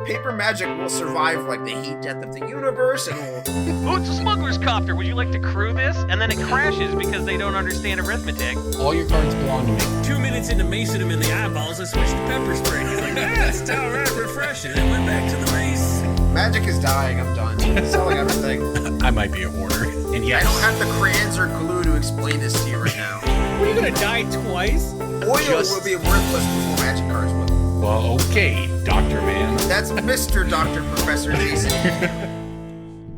paper magic will survive like the heat death of the universe, and will... Oh, it's a smuggler's copter. Would you like to crew this? And then it crashes because they don't understand arithmetic. All your cards belong to me. 2 minutes into macing him in the eyeballs, I switched to pepper spray. He's like, it's all right, refreshing. And went back to the mace. Magic is dying. I'm done. Selling everything. I might be a hoarder. And yes, I don't have the crayons or glue to explain this to you right now. What, are you gonna die twice? Oil will be worthless before magic cards will. well, okay, Dr. Man. That's Mr. Dr. Professor Jason.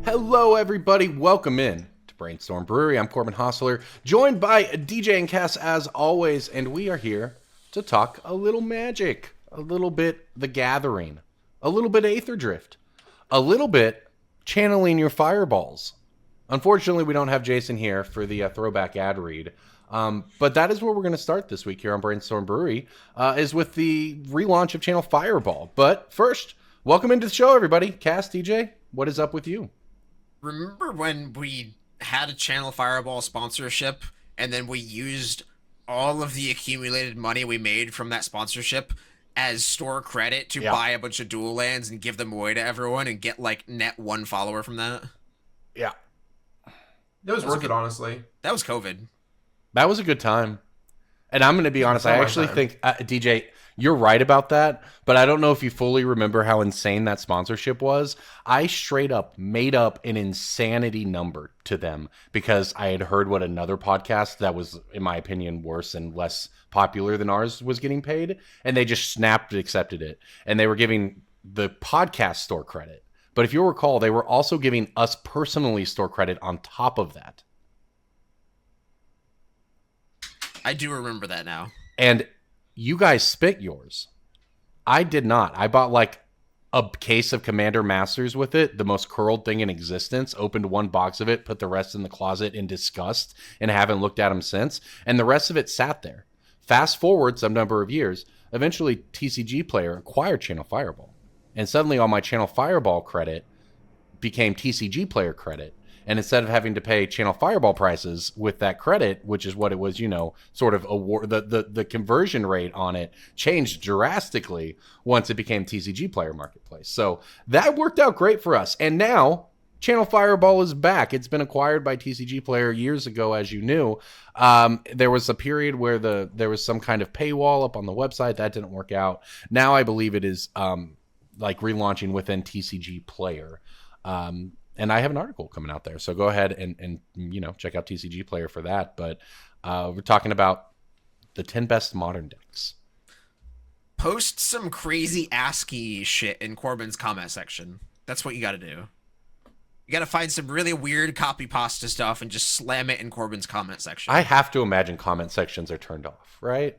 Hello, everybody. Welcome in to Brainstorm Brewery. I'm Corbin Hostler, joined by DJ and Cass as always, and we are here to talk a little magic, a little bit The Gathering, a little bit Aether Drift, a little bit channeling your fireballs. Unfortunately, we don't have Jason here for the throwback ad read. But that is where we're going to start this week here on Brainstorm Brewery, is with the relaunch of ChannelFireball. But first, welcome into the show, everybody. Cass, DJ, what is up with you? Remember when we had a ChannelFireball sponsorship, and then we used all of the accumulated money we made from that sponsorship as store credit to buy a bunch of dual lands and give them away to everyone and get, like, net 1 follower from that? Yeah. It was worth it, honestly. That was COVID. That was a good time. And I'm going to be honest, I actually think, DJ, you're right about that, but I don't know if you fully remember how insane that sponsorship was. I straight up made up an insanity number to them because I had heard what another podcast that was, in my opinion, worse and less popular than ours was getting paid, and they just snapped and accepted it. And they were giving the podcast store credit. But if you'll recall, they were also giving us personally store credit on top of that. I do remember that now. And you guys spit yours. I did not. I bought like a case of Commander Masters with it, the most curled thing in existence, opened one box of it, put the rest in the closet in disgust, and haven't looked at them since. And the rest of it sat there. Fast forward some number of years, eventually TCG Player acquired ChannelFireball. And suddenly all my ChannelFireball credit became TCG Player credit. And instead of having to pay ChannelFireball prices with that credit, which is what it was, you know, sort of the conversion rate on it changed drastically once it became TCG Player Marketplace. So that worked out great for us. And now ChannelFireball is back. It's been acquired by TCG Player years ago, as you knew. There was a period where there was some kind of paywall up on the website. That didn't work out. Now I believe it is like relaunching within TCG Player. And I have an article coming out there. So go ahead and you know, check out TCG Player for that. But we're talking about the 10 best modern decks. Post some crazy ASCII shit in Corbin's comment section. That's what you gotta do. You gotta find some really weird copy pasta stuff and just slam it in Corbin's comment section. I have to imagine comment sections are turned off, right?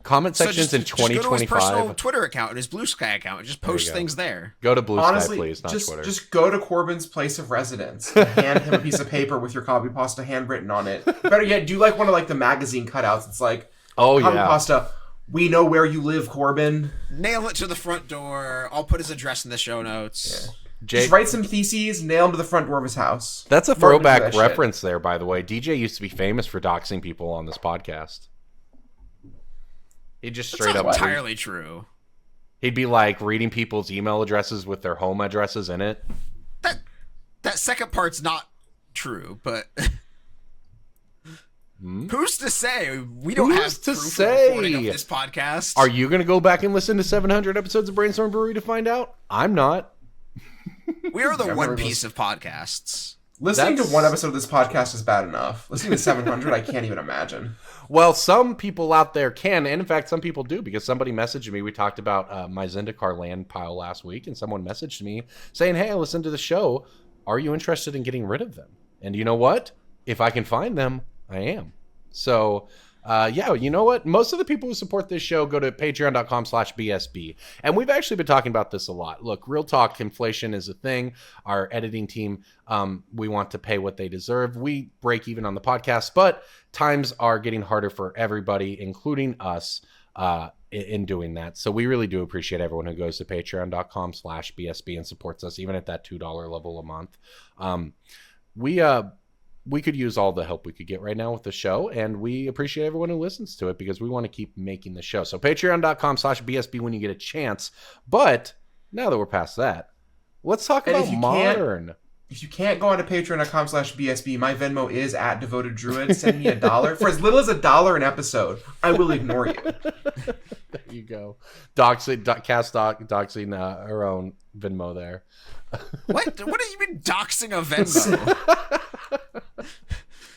Comment sections in 2025. Just go to his personal Twitter account and his Blue Sky account and just post things there. Go to Blue Honestly, Sky, please, not Twitter. Just go to Corbin's place of residence and hand him a piece of paper with your copy pasta handwritten on it. Better yet, do like one of like the magazine cutouts. It's like, copy pasta, we know where you live, Corbin. Nail it to the front door. I'll put his address in the show notes. Yeah. Just write some theses, nail him to the front door of his house. That's a throwback reference there, by the way. DJ used to be famous for doxing people on this podcast. He just straight up entirely true. He'd be like reading people's email addresses with their home addresses in it. That second part's not true, but who's to say? We don't have proof of recording of this podcast. Are you going to go back and listen to 700 episodes of Brainstorm Brewery to find out? I'm not. We are the One Piece of podcasts. Listening to one episode of this podcast is bad enough. Listening to 700, I can't even imagine. Well, some people out there can, and in fact, some people do, because somebody messaged me. We talked about my Zendikar land pile last week, and someone messaged me saying, hey, I listened to the show. Are you interested in getting rid of them? And you know what? If I can find them, I am. So, yeah, you know what? Most of the people who support this show go to patreon.com/BSB. And we've actually been talking about this a lot. Look, real talk, inflation is a thing. Our editing team, we want to pay what they deserve. We break even on the podcast, but times are getting harder for everybody, including us, in doing that. So we really do appreciate everyone who goes to patreon.com/BSB and supports us, even at that $2 level a month. We could use all the help we could get right now with the show, and we appreciate everyone who listens to it because we want to keep making the show. So patreon.com/BSB when you get a chance. But Now that we're past that, let's talk And about Modern. If you can't go on to patreon.com/BSB, my Venmo is at Devoted Druid. Send me $1. For as little as $1 an episode, I will ignore you. There you go. Doxing her own Venmo there. What do you mean doxing a Venmo?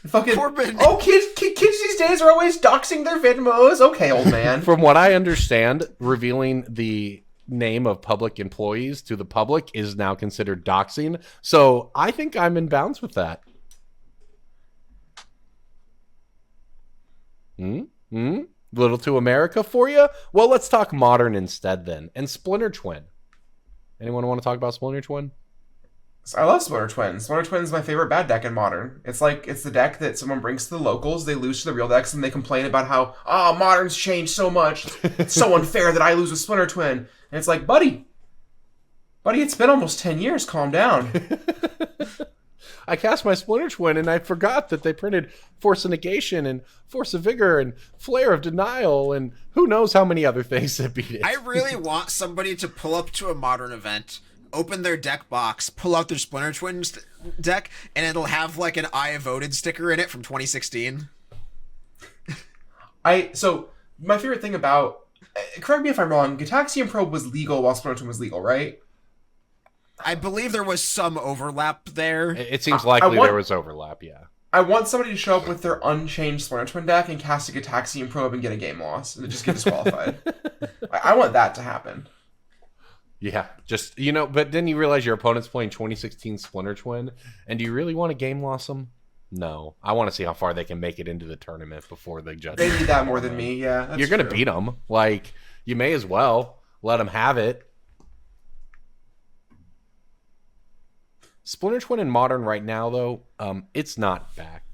Fucking Corbin. Oh, kids these days are always doxing their Venmos. Okay, old man. From what I understand, revealing the name of public employees to the public is now considered doxing. So I think I'm in bounds with that. Little to America for you? Well, let's talk Modern instead then. And Splintertwin. Anyone want to talk about Splintertwin? I love Splintertwin. Splintertwin's my favorite bad deck in Modern. It's the deck that someone brings to the locals, they lose to the real decks, and they complain about how, Modern's changed so much. It's so unfair that I lose with Splintertwin. And it's like, buddy, it's been almost 10 years. Calm down. I cast my Splintertwin and I forgot that they printed Force of Negation and Force of Vigor and Flare of Denial and who knows how many other things that beat it. I really want somebody to pull up to a Modern event, open their deck box, pull out their Splintertwin deck, and it'll have like an I voted sticker in it from 2016. So my favorite thing about, correct me if I'm wrong, Gitaxian Probe was legal while Splintertwin was legal, right? I believe there was some overlap there. It seems likely there was overlap, yeah. I want somebody to show up with their unchanged Splintertwin deck and cast a Gitaxian Probe and get a game loss and just get disqualified. I want that to happen. Yeah, just, but then you realize your opponent's playing 2016 Splintertwin, and do you really want to game loss them? No. I want to see how far they can make it into the tournament before they judge. They need that more than me, yeah. You're going to beat them. Like, you may as well let them have it. Splintertwin in Modern right now, though, it's not back.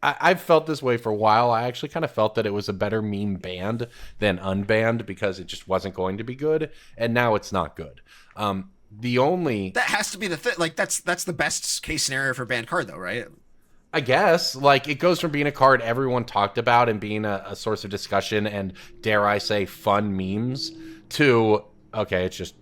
I've felt this way for a while. I actually kind of felt that it was a better meme banned than unbanned because it just wasn't going to be good, and now it's not good. That has to be the thing. Like that's the best case scenario for banned card, though, right? I guess. Like, it goes from being a card everyone talked about and being a source of discussion and, dare I say, fun memes to, okay, it's just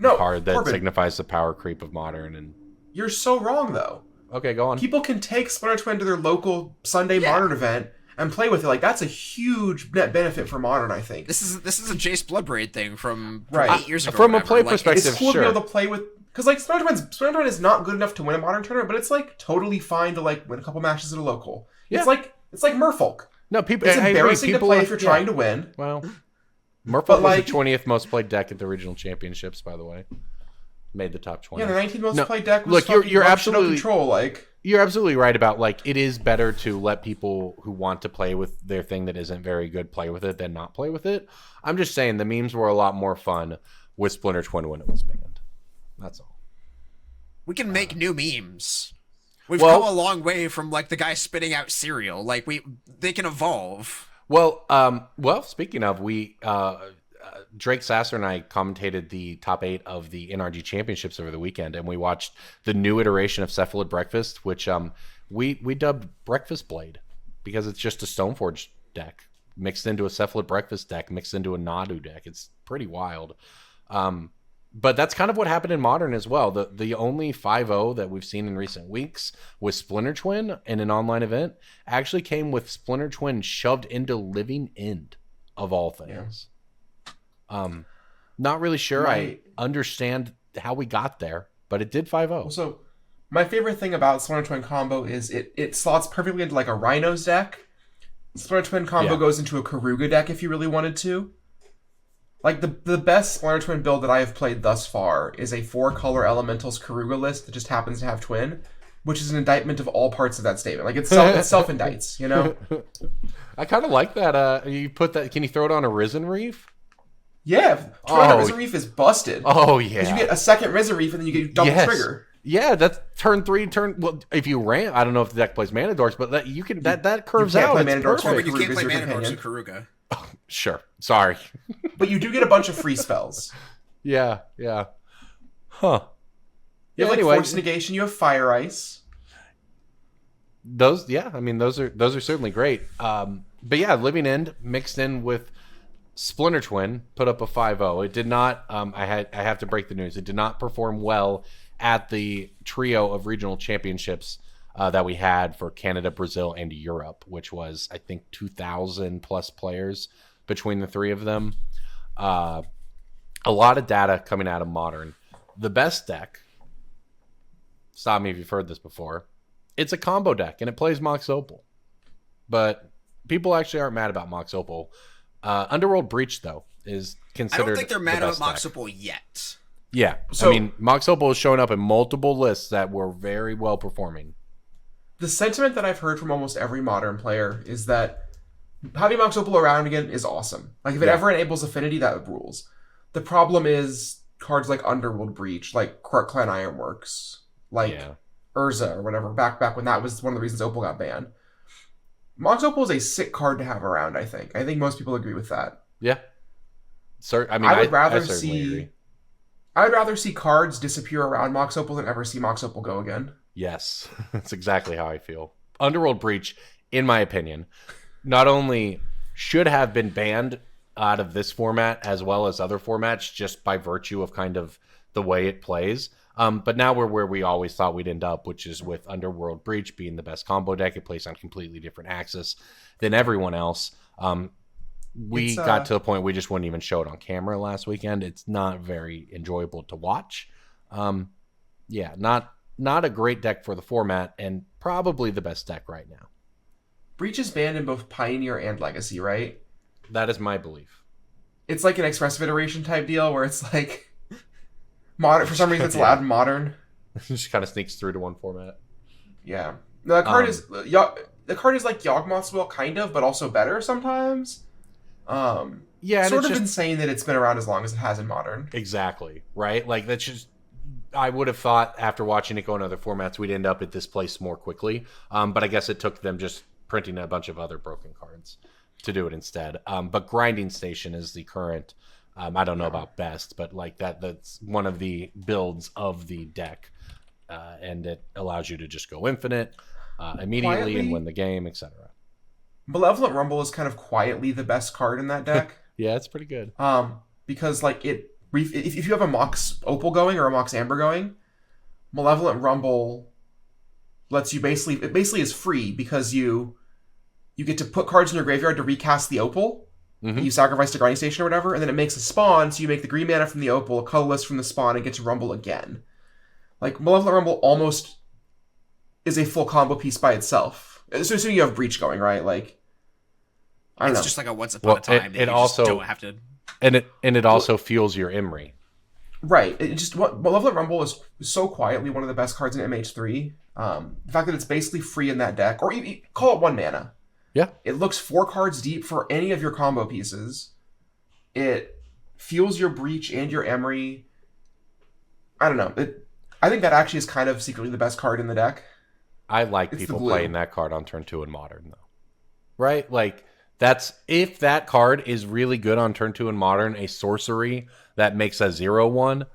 card that Corbin, signifies the power creep of Modern. And you're so wrong, though. Okay, go on. People can take Splintertwin to their local Sunday Modern event and play with it. Like, that's a huge net benefit for Modern, I think. This is a Jace Bloodbraid thing from 8 years ago. From a play perspective, it's cool to be able to play with, because like Splintertwin is not good enough to win a Modern tournament, but it's like totally fine to like win a couple matches at a local. Yeah. It's like Merfolk. No, people. It's embarrassing to play if you're trying to win. Well, Merfolk was the 20th most played deck at the regional championships, by the way. Made the top 20. Yeah, the 19th most played deck was you're absolutely control. Like, you're absolutely right about, like, it is better to let people who want to play with their thing that isn't very good play with it than not play with it. I'm just saying the memes were a lot more fun with Splintertwin when it was banned. That's all. We can make new memes. We've come a long way from like the guy spitting out cereal. Like they can evolve. Well, speaking of, Drake Sasser and I commentated the top 8 of the NRG championships over the weekend, and we watched the new iteration of Cephalid Breakfast, which we dubbed Breakfast Blade because it's just a Stoneforge deck mixed into a Cephalid Breakfast deck mixed into a Nadu deck. It's pretty wild. But that's kind of what happened in Modern as well. The only 5-0 that we've seen in recent weeks with Splintertwin in an online event actually came with Splintertwin shoved into Living End, of all things. Yeah. Not really sure I understand how we got there, but it did 5-0. So my favorite thing about Splintertwin combo is it slots perfectly into like a Rhinos deck. Splintertwin combo goes into a Karuga deck if you really wanted to. Like, the best Splintertwin build that I have played thus far is a 4-color Elementals Karuga list that just happens to have Twin, which is an indictment of all parts of that statement. Like, it self-indicts, you know? I kind of like that. You put that... Can you throw it on a Risen Reef? Yeah. Throw it on a Risen Reef is busted. Oh, yeah. Because you get a second Risen Reef and then you get double trigger. Yeah, that's turn 3. Well, if you ran... I don't know if the deck plays Mana Dorks, but that you can that curves out. Play Mana Dorks, but you can't play Mana Dorks with Karuga. Oh, sure. Sorry. But you do get a bunch of free spells. Yeah. Huh. You have anyway, Force Negation, you have Fire Ice. Those are certainly great. But yeah, Living End mixed in with Splintertwin put up a 5-0. It did not. I have to break the news. It did not perform well at the trio of regional championships that we had for Canada, Brazil, and Europe, which was, I think, 2,000 plus players between the three of them. A lot of data coming out of Modern. The best deck, stop me if you've heard this before, it's a combo deck, and it plays Mox Opal. But people actually aren't mad about Mox Opal. Underworld Breach, though, is considered I don't think they're mad about best Mox deck. Opal yet. Yeah, So- I mean, Mox Opal is showing up in multiple lists that were very well performing. The sentiment that I've heard from almost every Modern player is that having Mox Opal around again is awesome. Like, if it ever enables Affinity, that rules. The problem is cards like Underworld Breach, like Clan Ironworks, like Urza or whatever, back when that was one of the reasons Opal got banned. Mox Opal is a sick card to have around, I think. I think most people agree with that. Yeah. I mean, I would rather certainly see agree. I'd rather see cards disappear around Mox Opal than ever see Mox Opal go again. Yes, that's exactly how I feel. Underworld Breach, in my opinion, not only should have been banned out of this format as well as other formats just by virtue of kind of the way it plays, but now we're where we always thought we'd end up, which is with Underworld Breach being the best combo deck. It plays on completely different axis than everyone else. We got to a point we just wouldn't even show it on camera last weekend. It's not very enjoyable to watch. Not a great deck for the format, and probably the best deck right now. Breach is banned in both Pioneer and Legacy, right? That is my belief. It's like an expressive iteration type deal where it's like modern. For some reason, it's allowed in Modern. It just kind of sneaks through to one format. Yeah, no, the card is like Yawgmoth's Will, kind of, but also better sometimes. Yeah, and sort it's of just insane that it's been around as long as it has in Modern. exactly right. Like that's just. I would have thought after watching it go in other formats, we'd end up at this place more quickly. But I guess it took them just printing a bunch of other broken cards to do it instead. But Grinding Station is the current. I don't know about best, but like that's one of the builds of the deck, and it allows you to just go infinite immediately Quietly, and win the game, etc. Malevolent Rumble is kind of quietly the best card in that deck. Yeah, it's pretty good. Because like if you have a Mox Opal going or a Mox Amber going, Malevolent Rumble lets you basically is free because you get to put cards in your graveyard to recast the Opal. Mm-hmm. You sacrifice to Grinding Station or whatever, and then it makes a spawn, so you make the green mana from the Opal, a colorless from the spawn, and get to Rumble again. Like, Malevolent Rumble almost is a full combo piece by itself. So assuming you have Breach going, right? Like, I don't know. It's just like a once upon a time. that it you also just don't have to. and it also fuels your Imri. Right. It just Malevolent Rumble is so quietly one of the best cards in MH3. The fact that it's basically free in that deck, or you call it 1 mana. Yeah. It looks 4 cards deep for any of your combo pieces. It fuels your Breach and your Emery. I don't know. I think that actually is kind of secretly the best card in the deck. I like It's people the glue. playing that card on turn 2 in Modern, though. Right? Like, that's if that card is really good on turn 2 in Modern, a sorcery that makes a 0/1,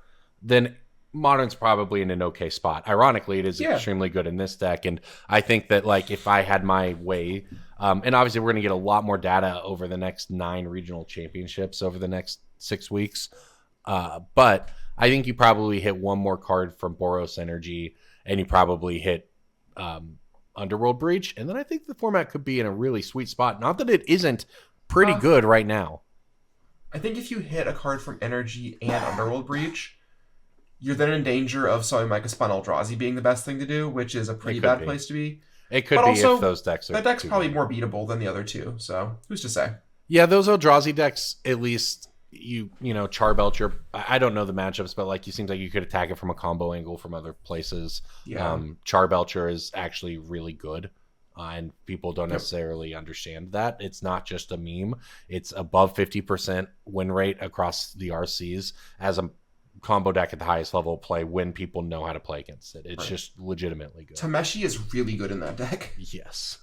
then Modern's probably in an okay spot. Ironically, it is extremely good in this deck, and I think that, like, if I had my way, and obviously we're going to get a lot more data over the next 9 regional championships over the next 6 weeks, but I think you probably hit one more card from Boros Energy, and you probably hit Underworld Breach, and then I think the format could be in a really sweet spot. Not that it isn't pretty good right now. I think if you hit a card from Energy and Underworld Breach, you're then in danger of something like a Spun Eldrazi being the best thing to do, which is a pretty It could bad be. place to be. It could But be also, if those decks are That deck's too probably good. more beatable than the other two, so who's to say? Yeah, those Eldrazi decks, at least you know, Charbelcher, I don't know the matchups, but like, it seems like you could attack it from a combo angle from other places. Yeah. Charbelcher is actually really good, and people don't necessarily understand that. It's not just a meme. It's above 50% win rate across the RCs as a combo deck at the highest level of play when people know how to play against it. It's just legitimately good. Tameshi is really good in that deck. Yes.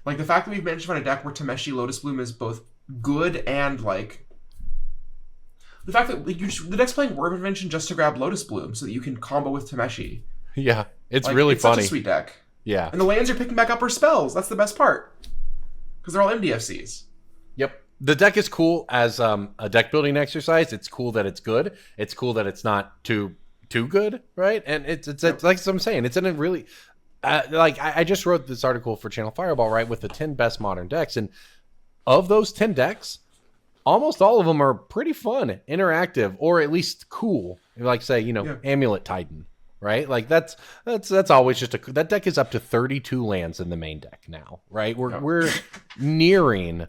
Like, the fact that we've managed to find a deck where Tameshi Lotus Bloom is both good and, like... The fact that the deck's playing Word of Invention just to grab Lotus Bloom so that you can combo with Tameshi. Yeah, it's Like, really it's funny. such a sweet deck. Yeah. And the lands you're picking back up are spells. That's the best part. Because they're all MDFCs. Yep. The deck is cool as a deck building exercise. It's cool that it's good. It's cool that it's not too good, right? And it's like I'm saying, it's in a really I just wrote this article for Channel Fireball, right, with the 10 best modern decks, and of those 10 decks, almost all of them are pretty fun, interactive, or at least cool. Like say, Amulet Titan, right? Like that's always just that deck is up to 32 lands in the main deck now, right? We're nearing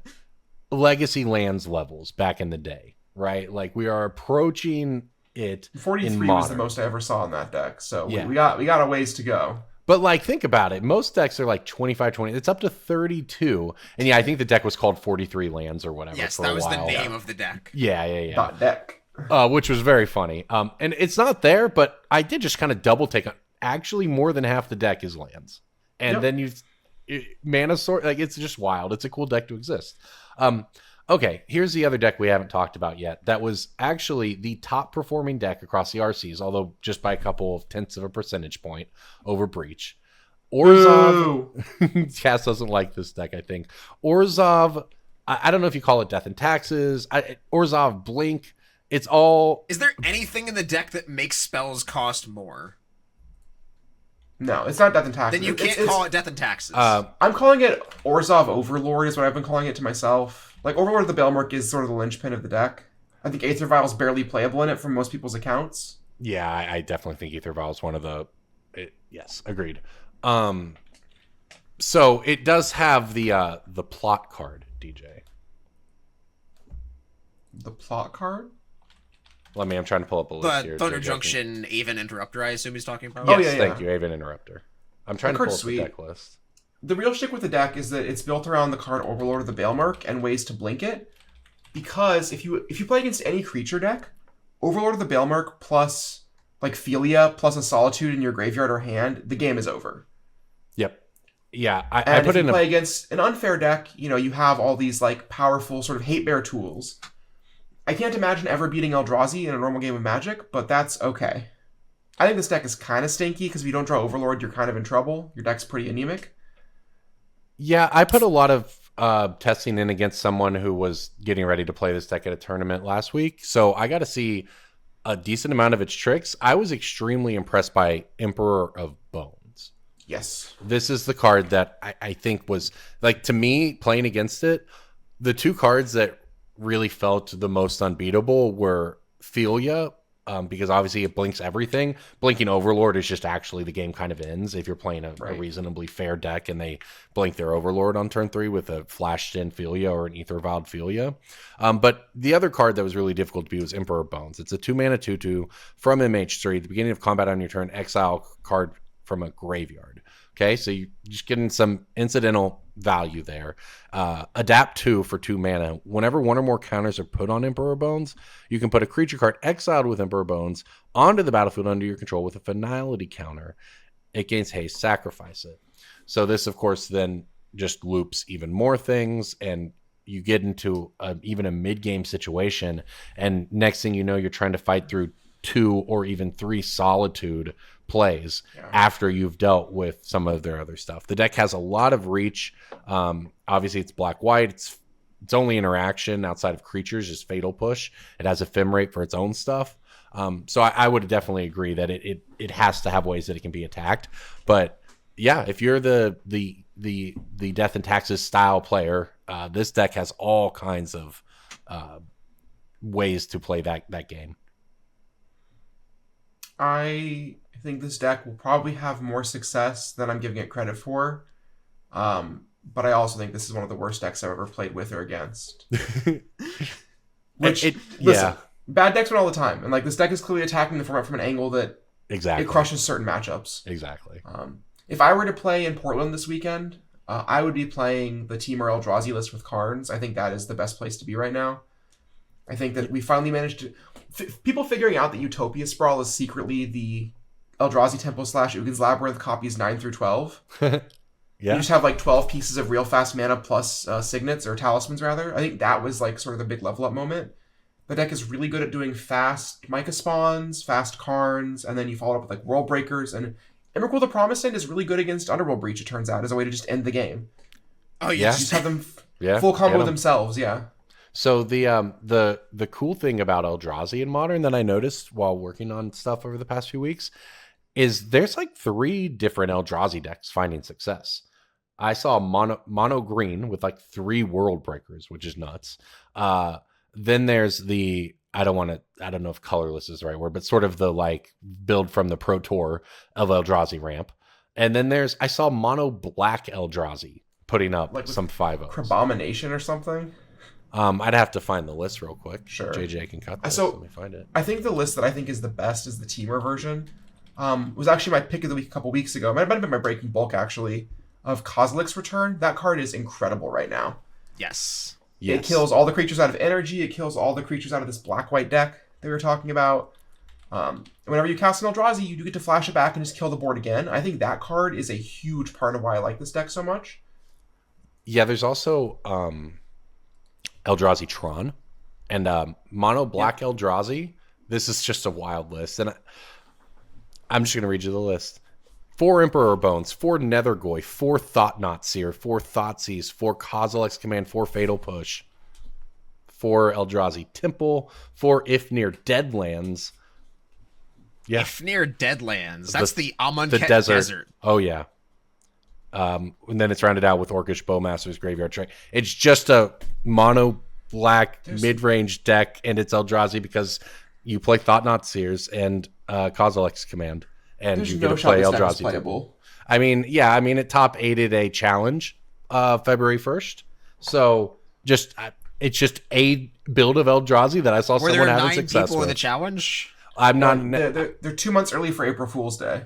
Legacy lands levels back in the day, right? Like we are approaching it. 43 was the most I ever saw in that deck, so we got a ways to go. But like, think about it. Most decks are like 25, 20. It's up to 32. And yeah, I think the deck was called 43 lands or whatever. Yes, for that a was while. the name of the deck. Yeah. Dot deck. Which was very funny. And it's not there, but I did just kind of double take on. Actually, more than half the deck is lands. And then Mana Sword, like it's just wild. It's a cool deck to exist. Okay, here's the other deck we haven't talked about yet. That was actually the top performing deck across the RCs, although just by a couple of tenths of a percentage point over Breach. Orzhov. Cass doesn't like this deck, I think. Orzhov, I don't know if you call it Death and Taxes. Orzhov, Blink. It's all. Is there anything in the deck that makes spells cost more? No, it's not Death and Taxes. Then you can't call it Death and Taxes. I'm calling it Orzhov Overlord is what I've been calling it to myself. Like, Overlord of the Baelmurk is sort of the linchpin of the deck. I think Aether Vial is barely playable in it from most people's accounts. Yeah, I definitely think Aether Vial is one of the... yes, agreed. So it does have the plot card, DJ. The plot card? I'm trying to pull up a list here. The Thunder Junction Aven Interrupter, I assume he's talking about? Yes, thank you, Aven Interrupter. I'm trying to pull up the deck list. The real shtick with the deck is that it's built around the card Overlord of the Baelmurk and ways to blink it. Because if you play against any creature deck, Overlord of the Baelmurk plus like Philia plus a Solitude in your graveyard or hand, the game is over. Yep. Yeah, I put if you play against an unfair deck, you have all these like powerful sort of hate bear tools. I can't imagine ever beating Eldrazi in a normal game of Magic, but that's okay. I think this deck is kind of stinky because if you don't draw Overlord, you're kind of in trouble. Your deck's pretty anemic. Yeah, I put a lot of testing in against someone who was getting ready to play this deck at a tournament last week, so I got to see a decent amount of its tricks. I was extremely impressed by Emperor of Bones. Yes. This is the card that I think was, like, to me, playing against it, the two cards that really felt the most unbeatable were Philia, because obviously it blinks everything. Blinking Overlord is just actually the game kind of ends if you're playing a reasonably fair deck and they blink their Overlord on turn 3 with a flashed in Philia or an Aether Vial Philia. But the other card that was really difficult to beat was Emperor Bones. It's a 2-mana 2/2 from MH3. At the beginning of combat on your turn, exile card from a graveyard. Okay, so you're just getting some incidental value there. Adapt 2 for 2 mana. Whenever one or more counters are put on Emperor Bones, you can put a creature card exiled with Emperor Bones onto the battlefield under your control with a finality counter. It gains haste, sacrifice it. So this, of course, then just loops even more things, and you get into even a mid-game situation, and next thing you know, you're trying to fight through 2 or even 3 Solitude plays after you've dealt with some of their other stuff. The deck has a lot of reach. Obviously, it's black-white. Its only interaction outside of creatures is Fatal Push. It has Ephemerate for its own stuff. So I would definitely agree that it has to have ways that it can be attacked. But yeah, if you're the Death and Taxes style player, this deck has all kinds of ways to play that game. I think this deck will probably have more success than I'm giving it credit for. But I also think this is one of the worst decks I've ever played with or against. Listen, bad decks win all the time. And like this deck is clearly attacking the format from an angle that it crushes certain matchups. Exactly. If I were to play in Portland this weekend, I would be playing the Team Eldrazi list with Karns. I think that is the best place to be right now. I think that we finally managed to... people figuring out that Utopia Sprawl is secretly the Eldrazi Temple / Ugin's Labyrinth copies 9 through 12. You just have like 12 pieces of real fast mana plus signets or talismans rather. I think that was like sort of the big level up moment. The deck is really good at doing fast Micah spawns, fast Karns, and then you follow it up with like World Breakers. And Emrakul the Promised Land is really good against Underworld Breach, it turns out, as a way to just end the game. Oh yeah. You just have them full combo with themselves, So the cool thing about Eldrazi in Modern that I noticed while working on stuff over the past few weeks is there's like 3 different Eldrazi decks finding success. I saw mono green with like 3 World Breakers, which is nuts. Then there's the I don't know if colorless is the right word, but sort of the like build from the Pro Tour of Eldrazi ramp. And then I saw mono black Eldrazi putting up like some 5-0s. Crabomination or something? I'd have to find the list real quick. Sure. JJ can cut this. So, let me find it. I think the list that I think is the best is the Teamer version. Was actually my pick of the week a couple weeks ago. It might have been my breaking bulk, actually, of Kozilek's Return. That card is incredible right now. Yes. It kills all the creatures out of energy. It kills all the creatures out of this black-white deck that we were talking about. Whenever you cast an Eldrazi, you do get to flash it back and just kill the board again. I think that card is a huge part of why I like this deck so much. Yeah, there's also Eldrazi Tron and mono black Eldrazi. This is just a wild list, and I'm just going to read you the list. 4 Emperor Bones, 4 Nethergoy, 4 Thought-Knot Seer, 4 Thoughtseize, 4 Kozilek's Command, 4 Fatal Push, 4 Eldrazi Temple, 4 Ifnir Deadlands. Yeah. Ifnir Deadlands. That's the Amonkhet desert. Oh, yeah. And then it's rounded out with Orcish Bowmaster's Graveyard Track. It's just a mono black mid-range deck, and it's Eldrazi because you play Thought-Knot Seers and Kozilek's Command. And you get to play Eldrazi Temple. I mean, yeah, it top 8'd a challenge February 1st. So it's just a build of Eldrazi that I saw someone having success with. Were there 9 people in the challenge? I'm not. They're 2 months early for April Fool's Day.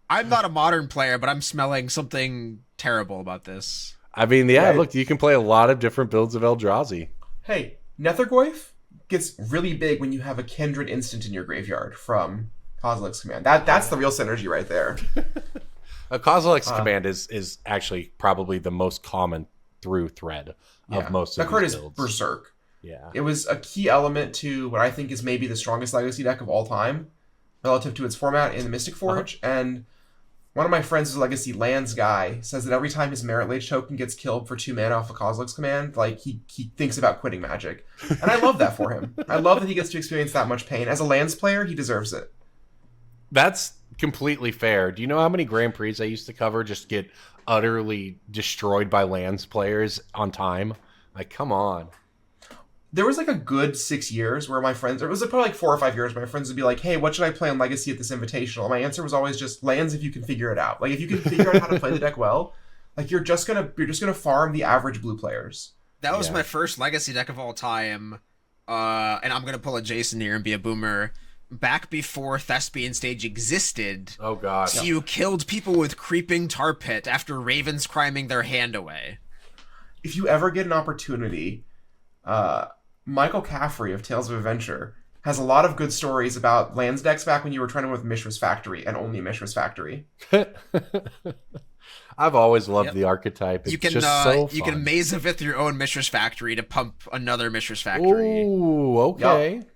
I'm not a Modern player, but I'm smelling something terrible about this. I mean, yeah, look, you can play a lot of different builds of Eldrazi. Hey, Nethergoyf gets really big when you have a Kindred instant in your graveyard from Kozilek's Command. That's the real synergy right there. A Kozilek's Command is actually probably the most common through thread of most of that card builds. Is Berserk. Yeah. It was a key element to what I think is maybe the strongest Legacy deck of all time relative to its format in the Mystic Forge. And one of my friends who's a Legacy lands guy says that every time his Merit Lage token gets killed for 2 mana off a Kozilek's Command, like he thinks about quitting Magic. And I love that for him. I love that he gets to experience that much pain. As a lands player, he deserves it. That's completely fair. Do you know how many Grand Prix I used to cover just get utterly destroyed by lands players on time? Like, come on. There was like a good 6 years where my friends, it was probably like 4 or 5 years, my friends would be like, hey, what should I play on Legacy at this Invitational? And my answer was always just lands if you can figure it out. Like, if you can figure out how to play the deck well, like you're just gonna farm the average blue players. That was my first Legacy deck of all time. And I'm gonna pull a Jason here and be a boomer. Back before Thespian Stage existed, oh god, you killed people with Creeping Tar Pit after Ravens criming their hand away. If you ever get an opportunity, Michael Caffrey of Tales of Adventure has a lot of good stories about lands decks back when you were trying to win with Mishra's Factory and only Mishra's Factory. I've always loved the archetype. It's you can just so fun. You can Mazavith your own Mishra's Factory to pump another Mishra's Factory. Ooh, okay. Yep.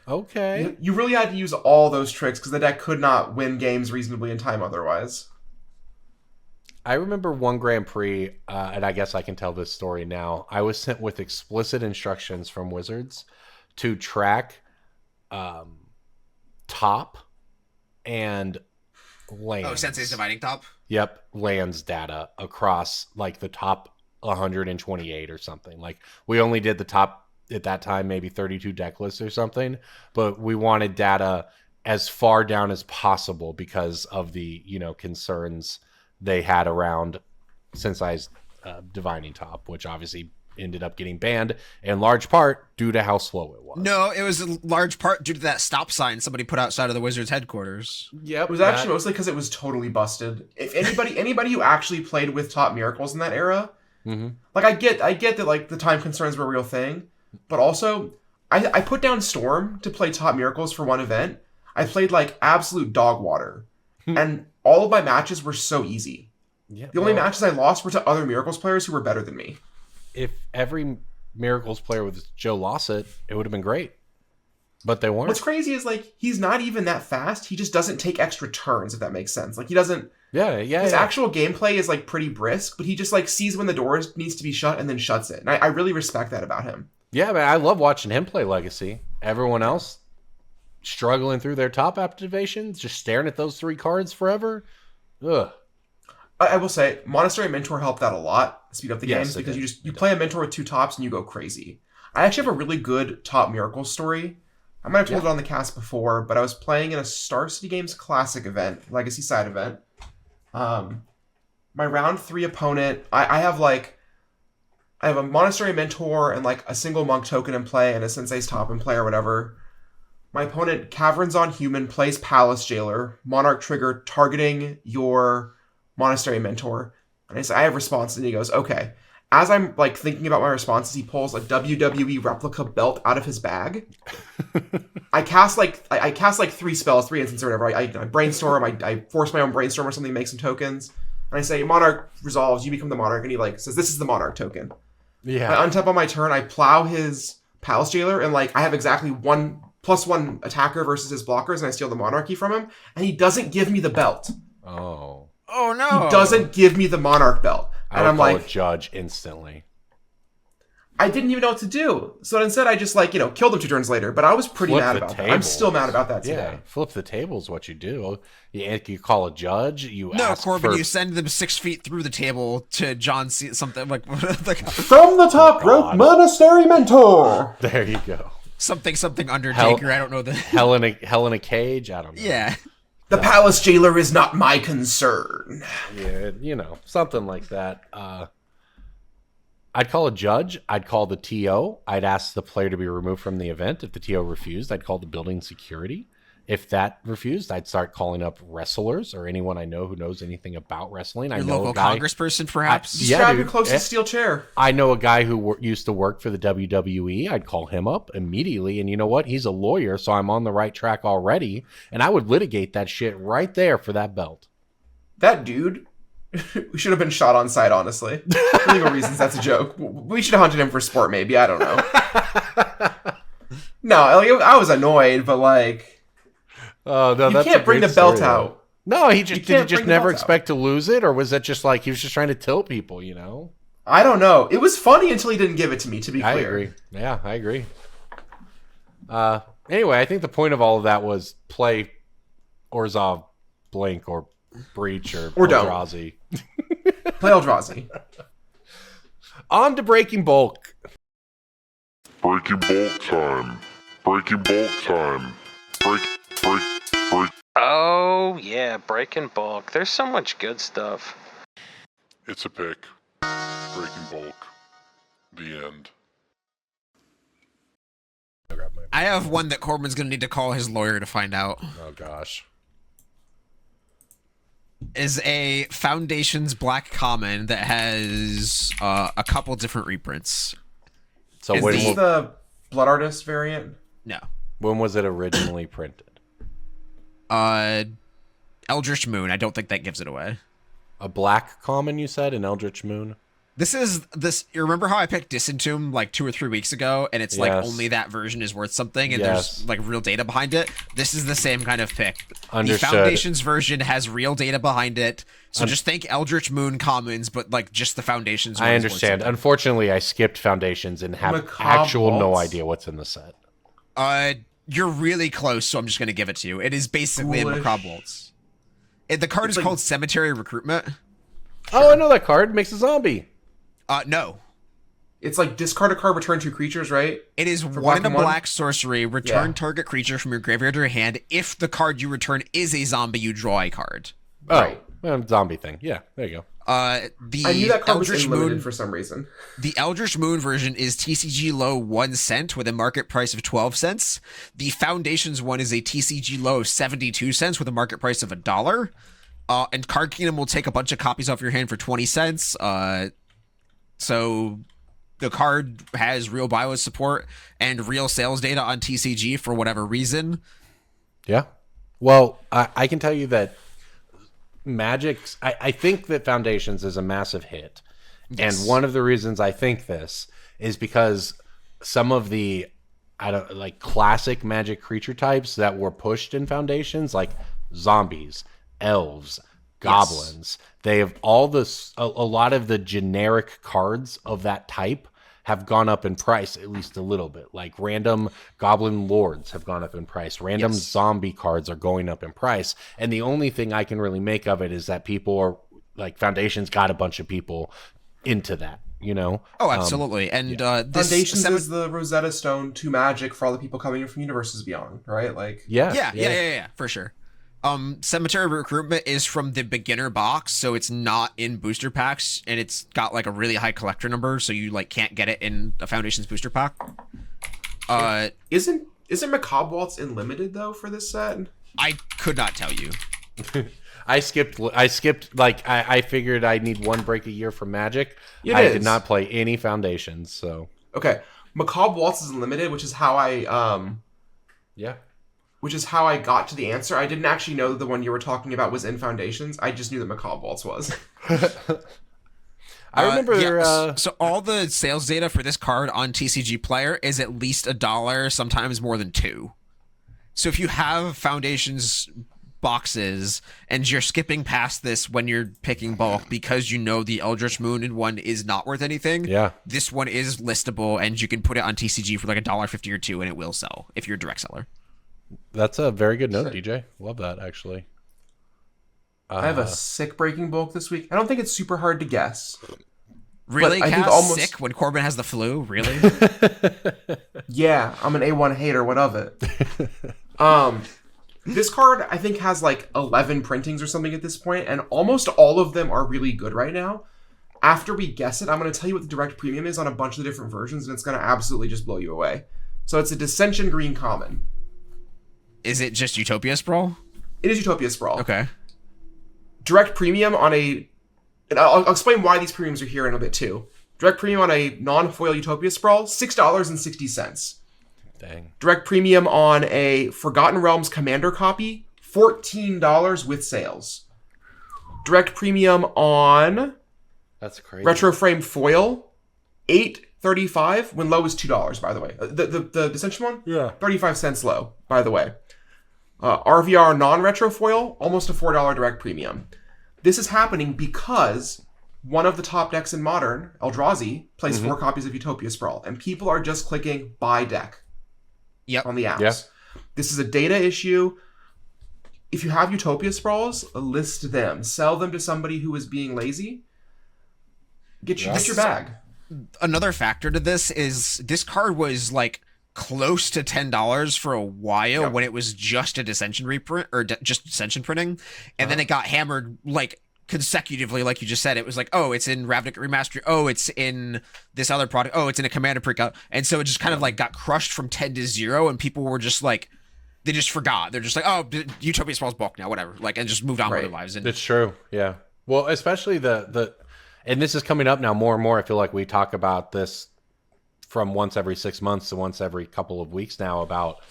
Okay. You really had to use all those tricks because the deck could not win games reasonably in time otherwise. I remember one Grand Prix, and I guess I can tell this story now. I was sent with explicit instructions from Wizards to track top and lands. Oh, Sensei's Dividing Top? Yep, lands data across like the top 128 or something. Like we only did the top at that time, maybe 32 deck lists or something, but we wanted data as far down as possible because of the, concerns they had around Sensei's Divining Top, which obviously ended up getting banned in large part due to how slow it was. No, it was in large part due to that stop sign somebody put outside of the Wizards headquarters. Yep. It was actually mostly because it was totally busted. If anybody who actually played with Top Miracles in that era, like I get that like the time concerns were a real thing, but also I put down Storm to play Top Miracles for one event. I played like absolute dog water. And all of my matches were so easy. Yeah, the only matches I lost were to other Miracles players who were better than me. If every Miracles player was Joe Lossett, it would have been great. But they weren't. What's crazy is like he's not even that fast. He just doesn't take extra turns, if that makes sense. Like he doesn't Yeah. His actual gameplay is like pretty brisk, but he just like sees when the door needs to be shut and then shuts it. And I really respect that about him. Yeah, man, I love watching him play Legacy. Everyone else struggling through their top activations, just staring at those 3 cards forever. Ugh. I will say, Monastery Mentor helped out a lot, speed up the games, because you play a Mentor with 2 tops and you go crazy. I actually have a really good top Miracle story. I might have told it on the cast before, but I was playing in a Star City Games Classic event, Legacy side event. My round 3 opponent, I have a Monastery Mentor and like a single Monk token in play and a Sensei's Top in play or whatever. My opponent, Caverns on Human, plays Palace Jailer, Monarch trigger, targeting your Monastery Mentor. And I say, I have responses, and he goes, okay. As I'm like thinking about my responses, he pulls a WWE replica belt out of his bag. I cast like 3 spells, 3 instances or whatever. I brainstorm, I force my own brainstorm or something, make some tokens. And I say, Monarch resolves, you become the Monarch. And he like says, this is the Monarch token. Yeah. I untap on my turn, I plow his Palace Jailer, and like I have exactly 1+1 attacker versus his blockers, and I steal the Monarchy from him, and he doesn't give me the belt. Oh. Oh no! He doesn't give me the Monarch belt. And I'm like, judge instantly. I didn't even know what to do. So instead I just like, killed him 2 turns later, but I was pretty mad about that. I'm still mad about that today. Yeah, flip the tables what you do. You call a judge, you No, ask Corbin, for... you send them 6 feet through the table to John C. Something like From the top rope, Monastery Mentor! There you go. something Undertaker. I don't know the Hell in a cage? I don't know. Yeah. The Palace Jailer is not my concern. Yeah, something like that. I'd call a judge. I'd call the TO. I'd ask the player to be removed from the event. If the TO refused, I'd call the building security. If that refused, I'd start calling up wrestlers or anyone I know who knows anything about wrestling. Your local congressperson, perhaps? Grab your closest steel chair. I know a guy who used to work for the WWE. I'd call him up immediately. And you know what? He's a lawyer, so I'm on the right track already. And I would litigate that shit right there for that belt. That dude... we should have been shot on sight, honestly. For legal reasons, that's a joke. We should have hunted him for sport, maybe. I don't know. No, I was annoyed, but like... Oh, no, you can't bring the belt out. No, did he just never expect to lose it? Or was that just like he was just trying to tilt people, I don't know. It was funny until he didn't give it to me, to be clear. I agree. Yeah, I agree. Anyway, I think the point of all of that was play Orzhov, Blink, or Breach, or Eldrazi. Play Eldrazi. On to Breaking Bulk. Breaking Bulk time. Breaking Bulk time. Break. Oh, yeah, Breaking Bulk. There's so much good stuff. It's a pick. Breaking Bulk. The end. I have one that Corbin's going to need to call his lawyer to find out. Oh, gosh. Is a Foundations Black Common that has a couple different reprints. So is this the Blood Artist variant? No. When was it originally printed? Eldritch Moon. I don't think that gives it away. A black common, you said, in Eldritch Moon? You remember how I picked Disentomb like 2 or 3 weeks ago, and it's like only that version is worth something, and there's like real data behind it? This is the same kind of pick. Understood. The Foundations version has real data behind it, so just think Eldritch Moon commons, but like just the Foundations. I understand. Unfortunately, I skipped Foundations and have no idea what's in the set. You're really close, so I'm just going to give it to you. It is basically a Macabre Waltz. The card is called Cemetery Recruitment. Oh, I know that card. Makes a zombie. No. It's like discard a card, return 2 creatures, right? It is For 1 and a black black sorcery, return target creature from your graveyard to your hand. If the card you return is a zombie, you draw a card. Right. Zombie thing. Yeah, there you go. I knew that card was unlimited for some reason. The Eldritch Moon version is TCG low 1 cent with a market price of 12 cents. The Foundations one is a TCG low of 72 cents with a market price of $1. And Card Kingdom will take a bunch of copies off your hand for 20 cents. So the card has real bio support and real sales data on TCG for whatever reason. Yeah. Well, I can tell you that Magic's... I think that Foundations is a massive hit. Yes. And one of the reasons I think this is because some of the classic Magic creature types that were pushed in Foundations, like zombies, elves, goblins. They have all this, a lot of the generic cards of that type have gone up in price, at least a little bit. Like random goblin lords have gone up in price. Random zombie cards are going up in price. And the only thing I can really make of it is that people are, like, Foundation's got a bunch of people into that, you know? Oh, absolutely. And this Foundations is the Rosetta Stone to Magic for all the people coming in from Universes Beyond, right? Like, yeah, for sure. Cemetery Recruitment is from the beginner box, so it's not in booster packs, and it's got like a really high collector number, so you like can't get it in a Foundation's booster pack. Isn't Macabre Waltz in limited though for this set? I could not tell you. I skipped like I figured I need one break a year for Magic. I did not play any Foundations, so okay. Macabre Waltz is in limited, which is how I which is how I got to the answer. I didn't actually know that the one you were talking about was in Foundations. I just knew that Macabre Waltz was. I remember. So all the sales data for this card on TCG Player is at least $1, sometimes more than $2. So if you have Foundations boxes and you're skipping past this when you're picking bulk because you know the Eldritch Moon one is not worth anything, this one is listable and you can put it on TCG for like $1.50 or $2 and it will sell if you're a direct seller. That's a very good note, DJ. Love that, actually. I have a sick breaking bulk this week. I don't think it's super hard to guess. Really? I think almost sick when Corbin has the flu? Really? Yeah, I'm an A1 hater. What of it? This card, I think, has like 11 printings or something at this point, and almost all of them are really good right now. After we guess it, I'm going to tell you what the direct premium is on a bunch of the different versions, and it's going to absolutely just blow you away. So it's a Dissension Green Common. Is it just Utopia Sprawl? It is Utopia Sprawl. Okay. Direct premium on a... And I'll explain why these premiums are here in a bit too. Direct premium on a non-foil Utopia Sprawl, $6.60. Dang. Direct premium on a Forgotten Realms Commander copy, $14 with sales. Direct premium on... That's crazy. Retro Frame Foil, $8.35, when low is $2, by the way. The Dissension one? Yeah. 35 cents low, by the way. RVR non-retro foil, almost a $4 direct premium. This is happening because one of the top decks in Modern, Eldrazi, plays 4 copies of Utopia Sprawl, and people are just clicking buy deck on the apps. Yeah. This is a data issue. If you have Utopia Sprawls, list them. Sell them to somebody who is being lazy. Get your bag. Another factor to this is this card was like close to $10 for a while when it was just a Dissension reprint or just Dissension printing, and then it got hammered like consecutively, like you just said. It was like, oh, it's in Ravnica Remastered, oh, it's in this other product, oh, it's in a Commander Precon, and so it just kind of like got crushed from 10 to 0, and people were just like, they just forgot. They're just like, oh, Utopia Sprawl's bulk now, whatever, like, and just moved on with their lives. And it's true, yeah. Well, especially the and this is coming up now more and more. I feel like we talk about this from once every 6 months to once every couple of weeks now about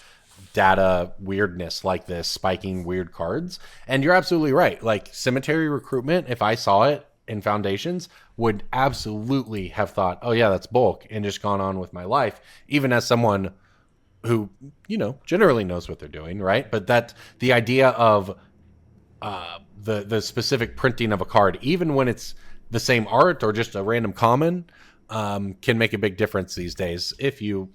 data weirdness like this, spiking weird cards. And you're absolutely right. Like Cemetery Recruitment, if I saw it in Foundations, would absolutely have thought, oh yeah, that's bulk, and just gone on with my life, even as someone who, you know, generally knows what they're doing, right? But that the idea of the specific printing of a card, even when it's the same art or just a random common, can make a big difference these days if you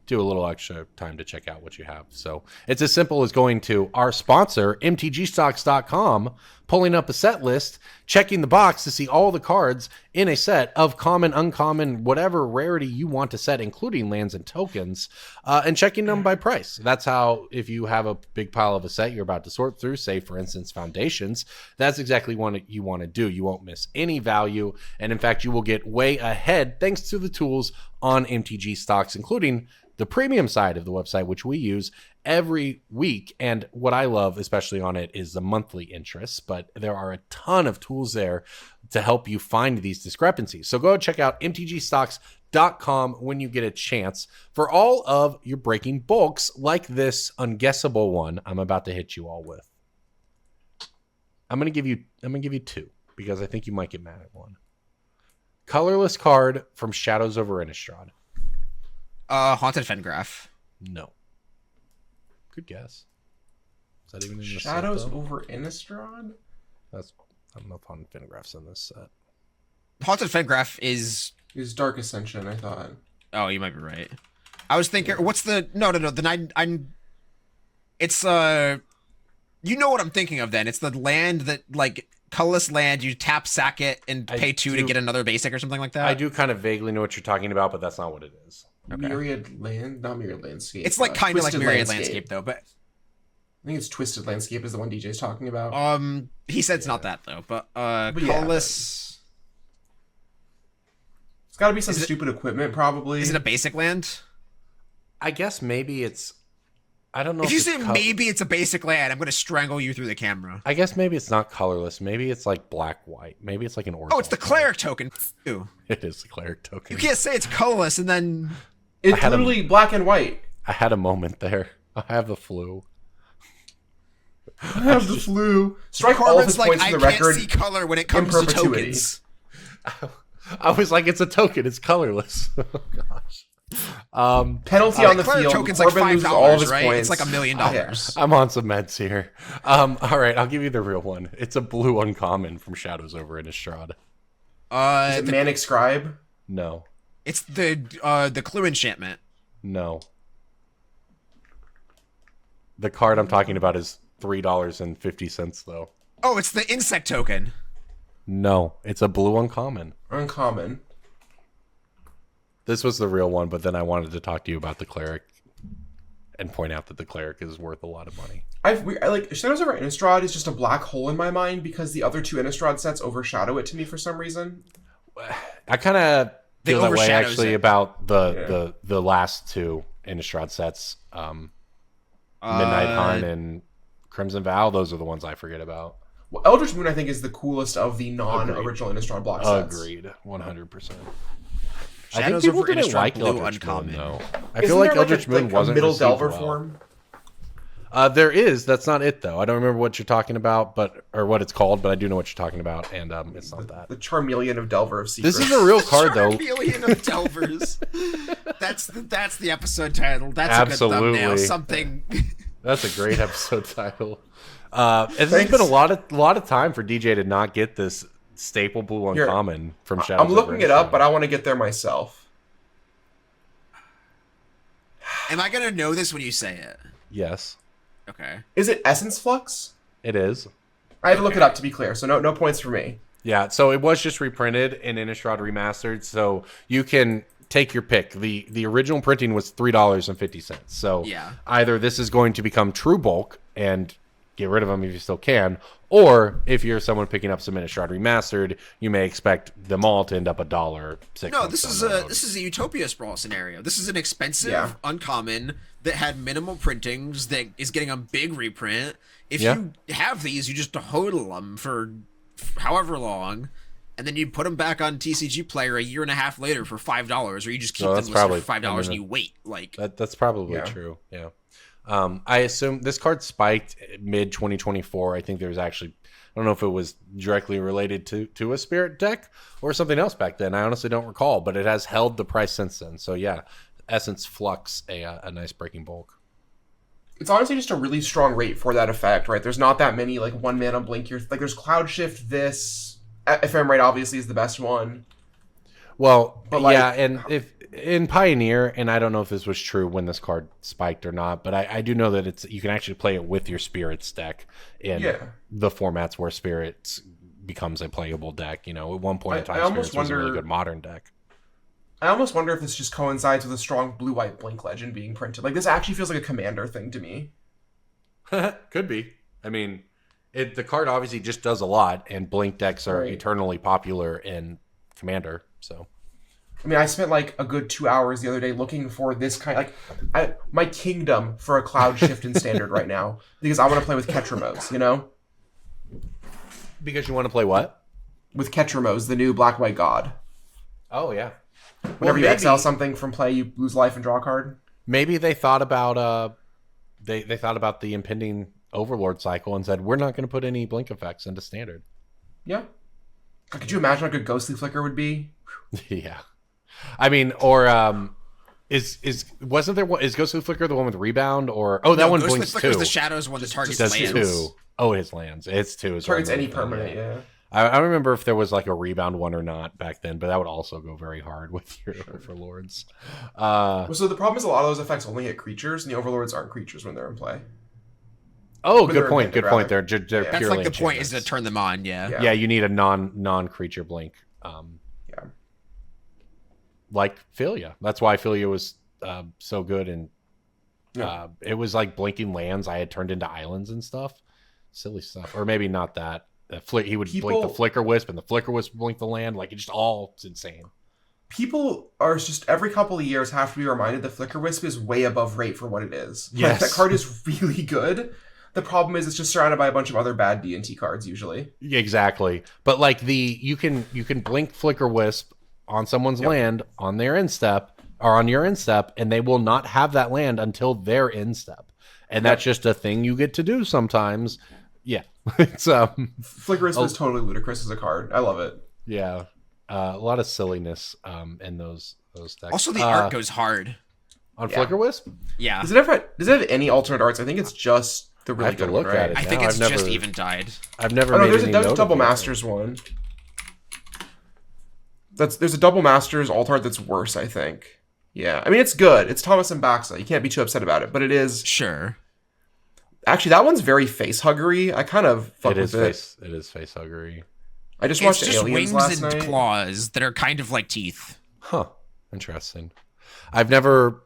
do a little extra time to check out what you have. So it's as simple as going to our sponsor, MTGstocks.com, pulling up a set list, checking the box to see all the cards in a set of common, uncommon, whatever rarity you want to set, including lands and tokens, and checking them by price. That's how, if you have a big pile of a set you're about to sort through, say, for instance, Foundations, that's exactly what you want to do. You won't miss any value, and in fact, you will get way ahead thanks to the tools on MTG Stocks, including the premium side of the website, which we use every week. And what I love, especially on it, is the monthly interest. But there are a ton of tools there to help you find these discrepancies. So go check out MTGstocks.com when you get a chance for all of your breaking bulks like this unguessable one I'm about to hit you all with. I'm gonna give you two because I think you might get mad at one. Colorless card from Shadows over Innistrad. Haunted Fengraph. No. Good guess. Is that even in the Shadows set, over Innistrad? That's I don't know if Haunted Fangraph's in this set. Haunted Fangraph is Dark Ascension, I thought. Oh, you might be right. I was thinking, what's the... No. The I'm... It's, You know what I'm thinking of, then. It's the land that, like, colorless land, you tap, sack it, and pay 2 to get another basic or something like that. I do kind of vaguely know what you're talking about, but that's not what it is. Okay. Myriad Land? Not Myriad Landscape. It's, like, kind of like Myriad Landscape, though, but... I think it's Twisted Landscape is the one DJ's talking about. He said it's not that, though, but yeah, colorless... It's gotta be some stupid equipment, probably. Is it a basic land? I guess maybe it's... I don't know if you say maybe it's a basic land, I'm going to strangle you through the camera. I guess maybe it's not colorless. Maybe it's like black-white. Maybe it's like an orc. Oh, it's the cleric token. Ew. It is the cleric token. You can't say it's colorless and then... It's literally black and white. I had a moment there. I have the flu. I have the flu. Strike all of his points for the record. I can't see color when it comes to tokens. I was like, it's a token. It's colorless. Oh, gosh. Penalty on the field. Token's Corbin like loses all of $5, his right? points. It's like $1 million. I'm on some meds here. All right, I'll give you the real one. It's a blue uncommon from Shadows over Innistrad. Is it Manic Scribe? No. It's the Clue enchantment. No. The card I'm talking about is $3.50 though. Oh, it's the insect token. No, it's a blue uncommon. Uncommon. This was the real one, but then I wanted to talk to you about the cleric and point out that the cleric is worth a lot of money. I like Shadows over Innistrad is just a black hole in my mind because the other 2 Innistrad sets overshadow it to me for some reason. I kind of feel that way actually about the last 2 Innistrad sets, Midnight Hunt and Crimson Vow. Those are the ones I forget about. Well, Eldritch Moon I think is the coolest of the non-original Innistrad block sets. Agreed, 100%. Shadows I think people over didn't Innistrad like blue Eldritch uncommon. Moon, though. I feel like Eldritch Moon wasn't a middle received Delver well. form. There is. That's not it, though. I don't remember what you're talking about, or what it's called, but I do know what you're talking about, and it's not that. The Charmeleon of Delver of Secrets. This is a real card, though. Charmeleon of Delvers. That's the episode title. That's Absolutely. a good thumbnail. Something. That's a great episode title. It's been a lot of time for DJ to not get this staple blue uncommon from Shadows. I'm looking it up, but I want to get there myself. Am I gonna know this when you say it? Yes. Okay. Is it Essence Flux? It is. I had to look it up to be clear, so no points for me. Yeah, so it was just reprinted in Innistrad Remastered, so you can take your pick. The original printing was $3.50. So yeah. Either this is going to become true bulk and get rid of them if you still can, or if you're someone picking up some Innistrad Remastered, you may expect them all to end up $1. No, this is a Utopia Sprawl scenario. This is an expensive uncommon that had minimal printings that is getting a big reprint. If you have these, you just hodl them for however long, and then you put them back on TCG Player a year and a half later for $5, or you just keep them listed for $5 and you wait. Like that's probably true. Yeah. I assume this card spiked mid 2024. I think there was actually, I don't know if it was directly related to a Spirit deck or something else back then. I honestly don't recall, but it has held the price since then. So yeah, Essence Flux, a nice breaking bulk. It's honestly just a really strong rate for that effect, right? There's not that many like 1 mana blink. Like there's Cloud Shift. This Ephemerate obviously is the best one. Well, but and if in Pioneer, and I don't know if this was true when this card spiked or not, but I do know that you can actually play it with your Spirits deck in the formats where Spirits becomes a playable deck. You know, at one point in time, Spirits was a really good modern deck. I almost wonder if this just coincides with a strong blue-white Blink Legend being printed. Like, this actually feels like a Commander thing to me. Could be. I mean, the card obviously just does a lot, and Blink decks are eternally popular in Commander, so... I mean, I spent like a good 2 hours the other day looking for this kind my kingdom for a Cloud Shift in Standard right now, because I want to play with Ketramose, you know? Because you want to play what? With Ketramose, the new black-white god. Oh, yeah. Whenever you exile something from play, you lose life and draw a card. Maybe they thought about they thought about the impending Overlord cycle and said, we're not going to put any blink effects into Standard. Yeah. Could you imagine how good Ghostly Flicker would be? Yeah. I mean, or is Ghostly Flicker the one with rebound, or that one blinks Ghostly Flicker is too? the Shadows one that targets That's lands. 2. Oh, it is lands. It's 2 as well. Targets any permanent, I don't remember if there was like a rebound one or not back then, but that would also go very hard with your overlords. So the problem is a lot of those effects only hit creatures, and the overlords aren't creatures when they're in play. Oh, But good they're point. Good rather. point. They're Yeah. purely That's like the point is to enchantments. turn them on. Yeah. Yeah, you need a non-creature blink. Yeah. Like Philia. That's why Philia was so good, and Yeah. it was like blinking lands I had turned into islands and stuff. Silly stuff, or maybe not that. He would blink the Flicker Wisp, and the Flicker Wisp would blink the land. Like, it's just all insane. People are just every couple of years have to be reminded that Flicker Wisp is way above rate for what it is. Like, Yes. that card is really good. The problem is it's just surrounded by a bunch of other bad D&T cards usually. Exactly, but like you can blink Flicker Wisp on someone's land on their end step or on your end step, and they will not have that land until their end step, and that's just a thing you get to do sometimes. Yeah, it's Flicker Wisp is totally ludicrous as a card. I love it. yeah, a lot of silliness in those decks. Also, the art goes hard. on Yeah. Flicker Wisp. Yeah. Does it have any alternate arts? I think it's just the I really have to good look one, right? at it. I think now, it's I've just never- even died. I've never. Oh no, made there's any a note double of it. masters one. There's a double masters alt art that's worse, I think. Yeah, I mean it's good. It's Thomas and Baxa. You can't be too upset about it, but it is Sure. actually that one's very face huggery. I kind of fuck It is with it. face. It is face huggery. I just It's watched just Aliens wings last and night. claws that are kind of like teeth. Huh. Interesting. I've never.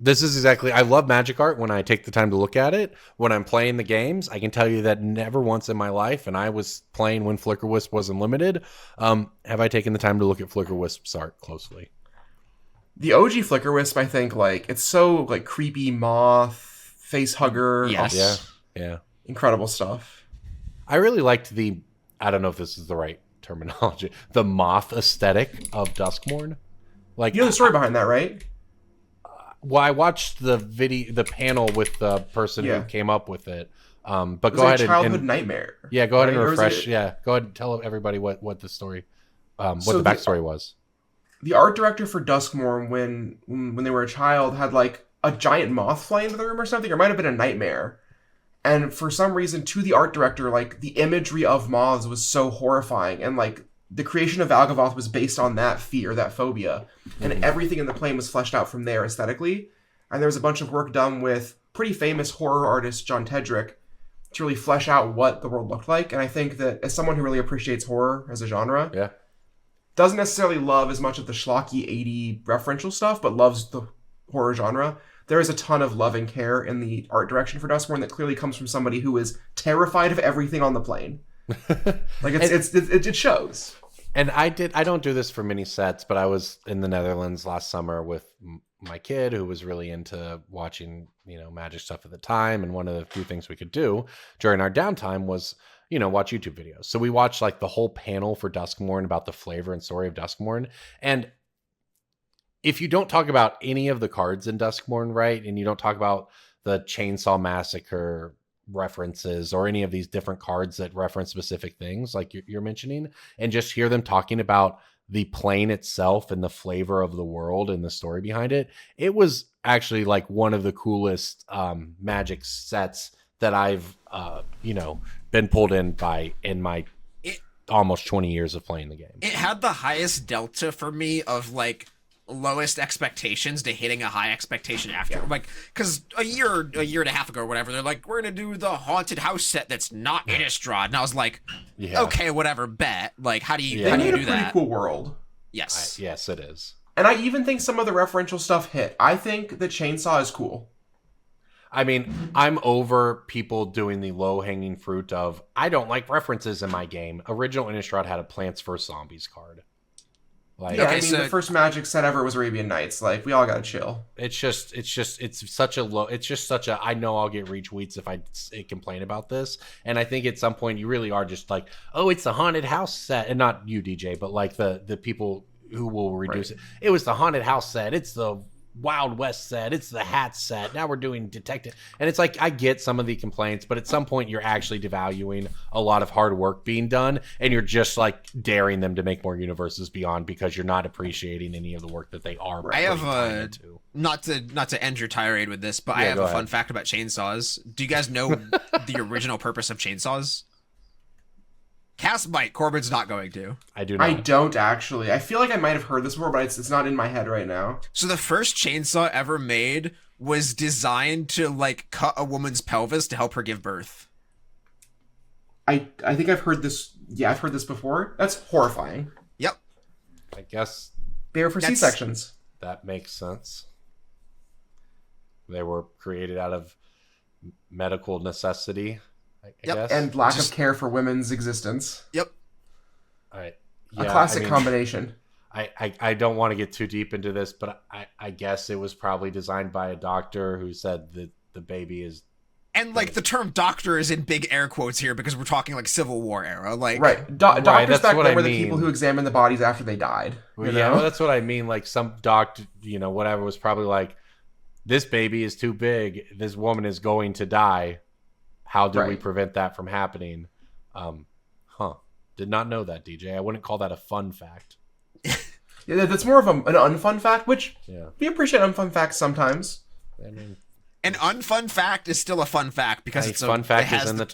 This is exactly. I love magic art when I take the time to look at it. When I'm playing the games, I can tell you that never once in my life, and I was playing when Flicker Wisp was unlimited, have I taken the time to look at Flicker Wisp's art closely. The OG Flicker Wisp, I think, like it's so like creepy moth, face hugger. Yes. Yeah. Incredible stuff. I really liked the. I don't know if this is the right terminology. The moth aesthetic of Duskmourn. Like, You know the story behind that, right? well, I watched the panel with the person Yeah. who came up with it. But It was go like ahead a childhood and nightmare. yeah, go ahead right? and Or was refresh. it- Yeah, go ahead and tell everybody what the story, what So the backstory was. The art director for Duskmourn, when they were a child, had like a giant moth fly into the room or something, or it might have been a nightmare. And for some reason, to the art director, like the imagery of moths was so horrifying, and like the creation of Valgavoth was based on that fear, that phobia, and everything in the plane was fleshed out from there aesthetically. And there was a bunch of work done with pretty famous horror artist John Tedrick to really flesh out what the world looked like. And I think that as someone who really appreciates horror as a genre, Yeah, doesn't necessarily love as much of the schlocky 80 referential stuff, but loves the horror genre, there is a ton of love and care in the art direction for Duskmourn that clearly comes from somebody who is terrified of everything on the plane. Like it shows. and I don't do this for many sets, but I was in the Netherlands last summer with my kid who was really into watching magic stuff at the time, and one of the few things we could do during our downtime was watch YouTube videos. So we watched like the whole panel for Duskmourn about the flavor and story of Duskmourn. And if you don't talk about any of the cards in Duskmourn, right, and you don't talk about the Chainsaw Massacre references or any of these different cards that reference specific things like you're mentioning, and just hear them talking about the plane itself and the flavor of the world and the story behind it, it was actually like one of the coolest magic sets that I've been pulled in by in my almost 20 years of playing the game. It had the highest delta for me of like lowest expectations to hitting a high expectation after. Like, because a year and a half ago or whatever, they're like, we're gonna do the haunted house set that's not Innistrad, and I was like, Yeah. okay, whatever, bet. Like, how do you Yeah. how They do you made a do pretty that? cool world. Yes. Yes, it is. And I even think some of the referential stuff hit. I think the chainsaw is cool. I mean, I'm over people doing the low-hanging fruit of, I don't like references in my game. Original Innistrad had a Plants vs. Zombies card. Like, Yeah, Okay, I mean, so- the first Magic set ever was Arabian Nights. Like, we all gotta chill. it's such a, I know I'll get retweets if I complain about this. And I think at some point you really are just like, oh, it's the haunted house set. And not you, DJ, but like the people who will reduce it. It was the haunted house set. It's the Wild West set. It's the hat set. Now we're doing detective. And it's like, I get some of the complaints, but at some point you're actually devaluing a lot of hard work being done. And you're just like daring them to make more universes beyond because you're not appreciating any of the work that they are. I have putting time a into. not to end your tirade with this, but I Yeah, have go a fun ahead. fact about chainsaws. Do you guys know the original purpose of chainsaws? Cass might. Corbin's not going to. I do not. I don't actually. I feel like I might have heard this before, but it's not in my head right now. So the first chainsaw ever made was designed to like cut a woman's pelvis to help her give birth. I think I've heard this. Yeah, I've heard this before. That's horrifying. Yep. I guess They were for That's- C-sections. that makes sense. They were created out of medical necessity, I Yep, guess. And lack Just- of care for women's existence. Yep. I, A classic combination. I don't want to get too deep into this, but I guess it was probably designed by a doctor who said that the baby is And like the term doctor is in big air quotes here because we're talking like Civil War era. Like Right. Doctors that's back what then I were the mean. people who examined the bodies after they died. Well, you yeah, know? well, that's what I mean. Like some doctor, whatever, was probably like, this baby is too big. This woman is going to die. How do we Right. prevent that from happening? Did not know that, DJ. I wouldn't call that a fun fact. Yeah, that's more of an unfun fact, which Yeah. we appreciate unfun facts sometimes. I mean, an unfun fact is still a fun fact because a it's fun fact it has is in the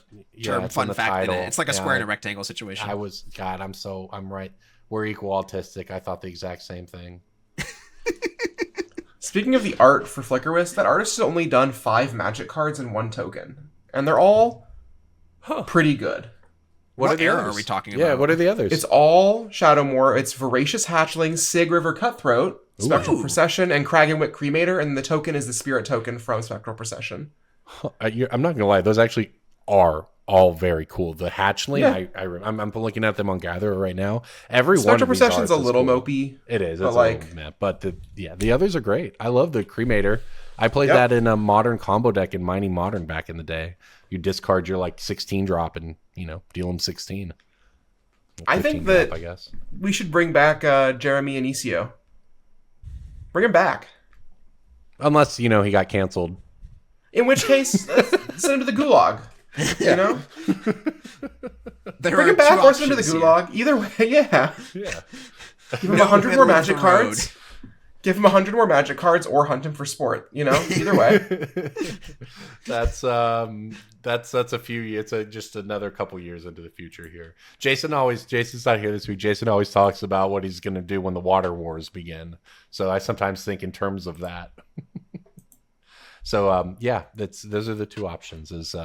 term it's in fun the fact title. in it. It's like a Yeah, square and a rectangle situation. I'm right. We're equal autistic. I thought the exact same thing. Speaking of the art for Flickerwist, that artist has only done 5 magic cards and 1 token. And they're all pretty good. What the era others? are we talking Yeah, about? what are the others? It's all Shadowmoor. It's Voracious Hatchling, Sig River Cutthroat, Spectral Ooh. Procession, and Kragenwick Cremator, and the token is the Spirit token from Spectral Procession. I'm not gonna lie; those actually are all very cool. The hatchling, Yeah. I'm looking at them on Gatherer right now. Every one Spectral of these Procession's arts a is little cool. mopey. It is, but it's like- a little meh. But the others are great. I love the Cremator. I played Yep. that in a modern combo deck in Mighty Modern back in the day. You discard your like 16 drop and deal them 16. I 15 think that drop, I guess. we should bring back Jeremy Anicio. Bring him back. Unless he got canceled. In which case, send him to the gulag. You know? There Bring are him back two or send him to the options here. gulag. Either way, yeah. Yeah. Give him No 100 middle more of the magic road. cards. Give him 100 more magic cards or hunt him for sport. Either way. That's a few. It's just another couple years into the future here. Jason's not here this week. Jason always talks about what he's going to do when the water wars begin. So I sometimes think in terms of that. So those are the two options. Is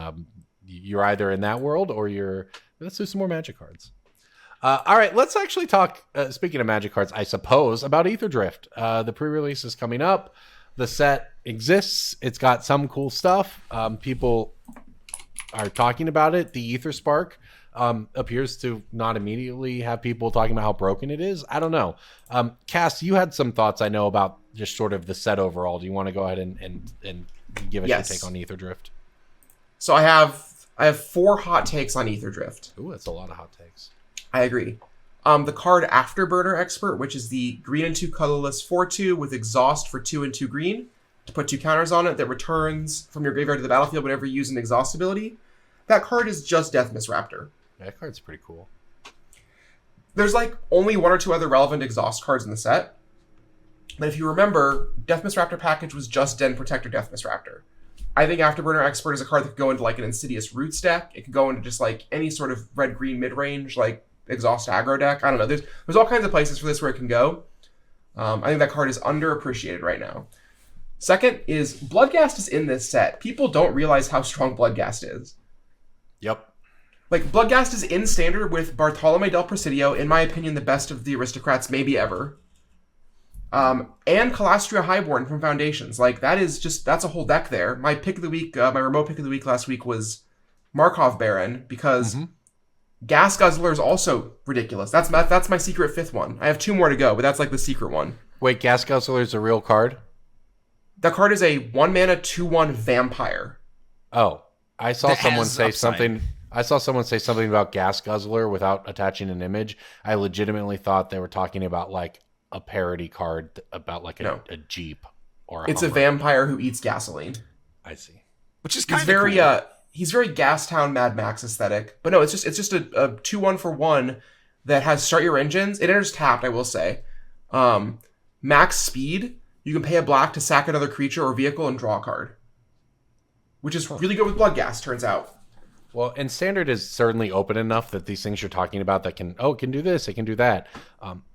you're either in that world or let's do some more magic cards. All right, let's actually talk, speaking of magic cards, I suppose, about Aether Drift. The pre-release is coming up. The set exists. It's got some cool stuff. People are talking about it. The Aether Spark appears to not immediately have people talking about how broken it is. I don't know. Cass, you had some thoughts, I know, about just sort of the set overall. Do you want to go ahead and give us Yes. your take on Aether Drift? So I have 4 hot takes on Aether Drift. Ooh, that's a lot of hot takes. I agree. The card Afterburner Expert, which is the green and 2 colorless 4/2 with exhaust for 2 and 2 green, to put 2 counters on it that returns from your graveyard to the battlefield whenever you use an exhaust ability. That card is just Death Misraptor. Yeah, that card's pretty cool. There's like only 1 or 2 other relevant exhaust cards in the set. But if you remember, Death Misraptor package was just Den Protector Death Misraptor. I think Afterburner Expert is a card that could go into like an Insidious Roots deck. It could go into just like any sort of red-green mid-range, like exhaust aggro deck. I don't know. There's all kinds of places for this where it can go. I think that card is underappreciated right now. Second is Bloodghast is in this set. People don't realize how strong Bloodghast is. Yep. Like, Bloodghast is in standard with Bartolome del Presidio, in my opinion, the best of the aristocrats maybe ever. And Calastria Highborn from Foundations. Like, that's a whole deck there. My pick of the week, my remote pick of the week last week was Markov Baron, because Gas Guzzler is also ridiculous. That's my secret 5th one. I have 2 more to go, but that's like the secret one. Wait, Gas Guzzler is a real card? That card is a 1 mana 2/1 vampire. Oh, I saw That someone has say upside. something. I saw someone say something about Gas Guzzler without attaching an image. I legitimately thought they were talking about like a parody card about like No. a Jeep or a It's a Hummer. vampire who eats gasoline. I see. Which is He's kind of very cool. he's very Gastown Mad Max aesthetic. But no, it's just a 2/1 for 1 that has start your engines. It enters tapped, I will say. Max speed. You can pay a black to sack another creature or vehicle and draw a card. Which is really good with Bloodghast, turns out. Well, and Standard is certainly open enough that these things you're talking about that it can do this, it can do that.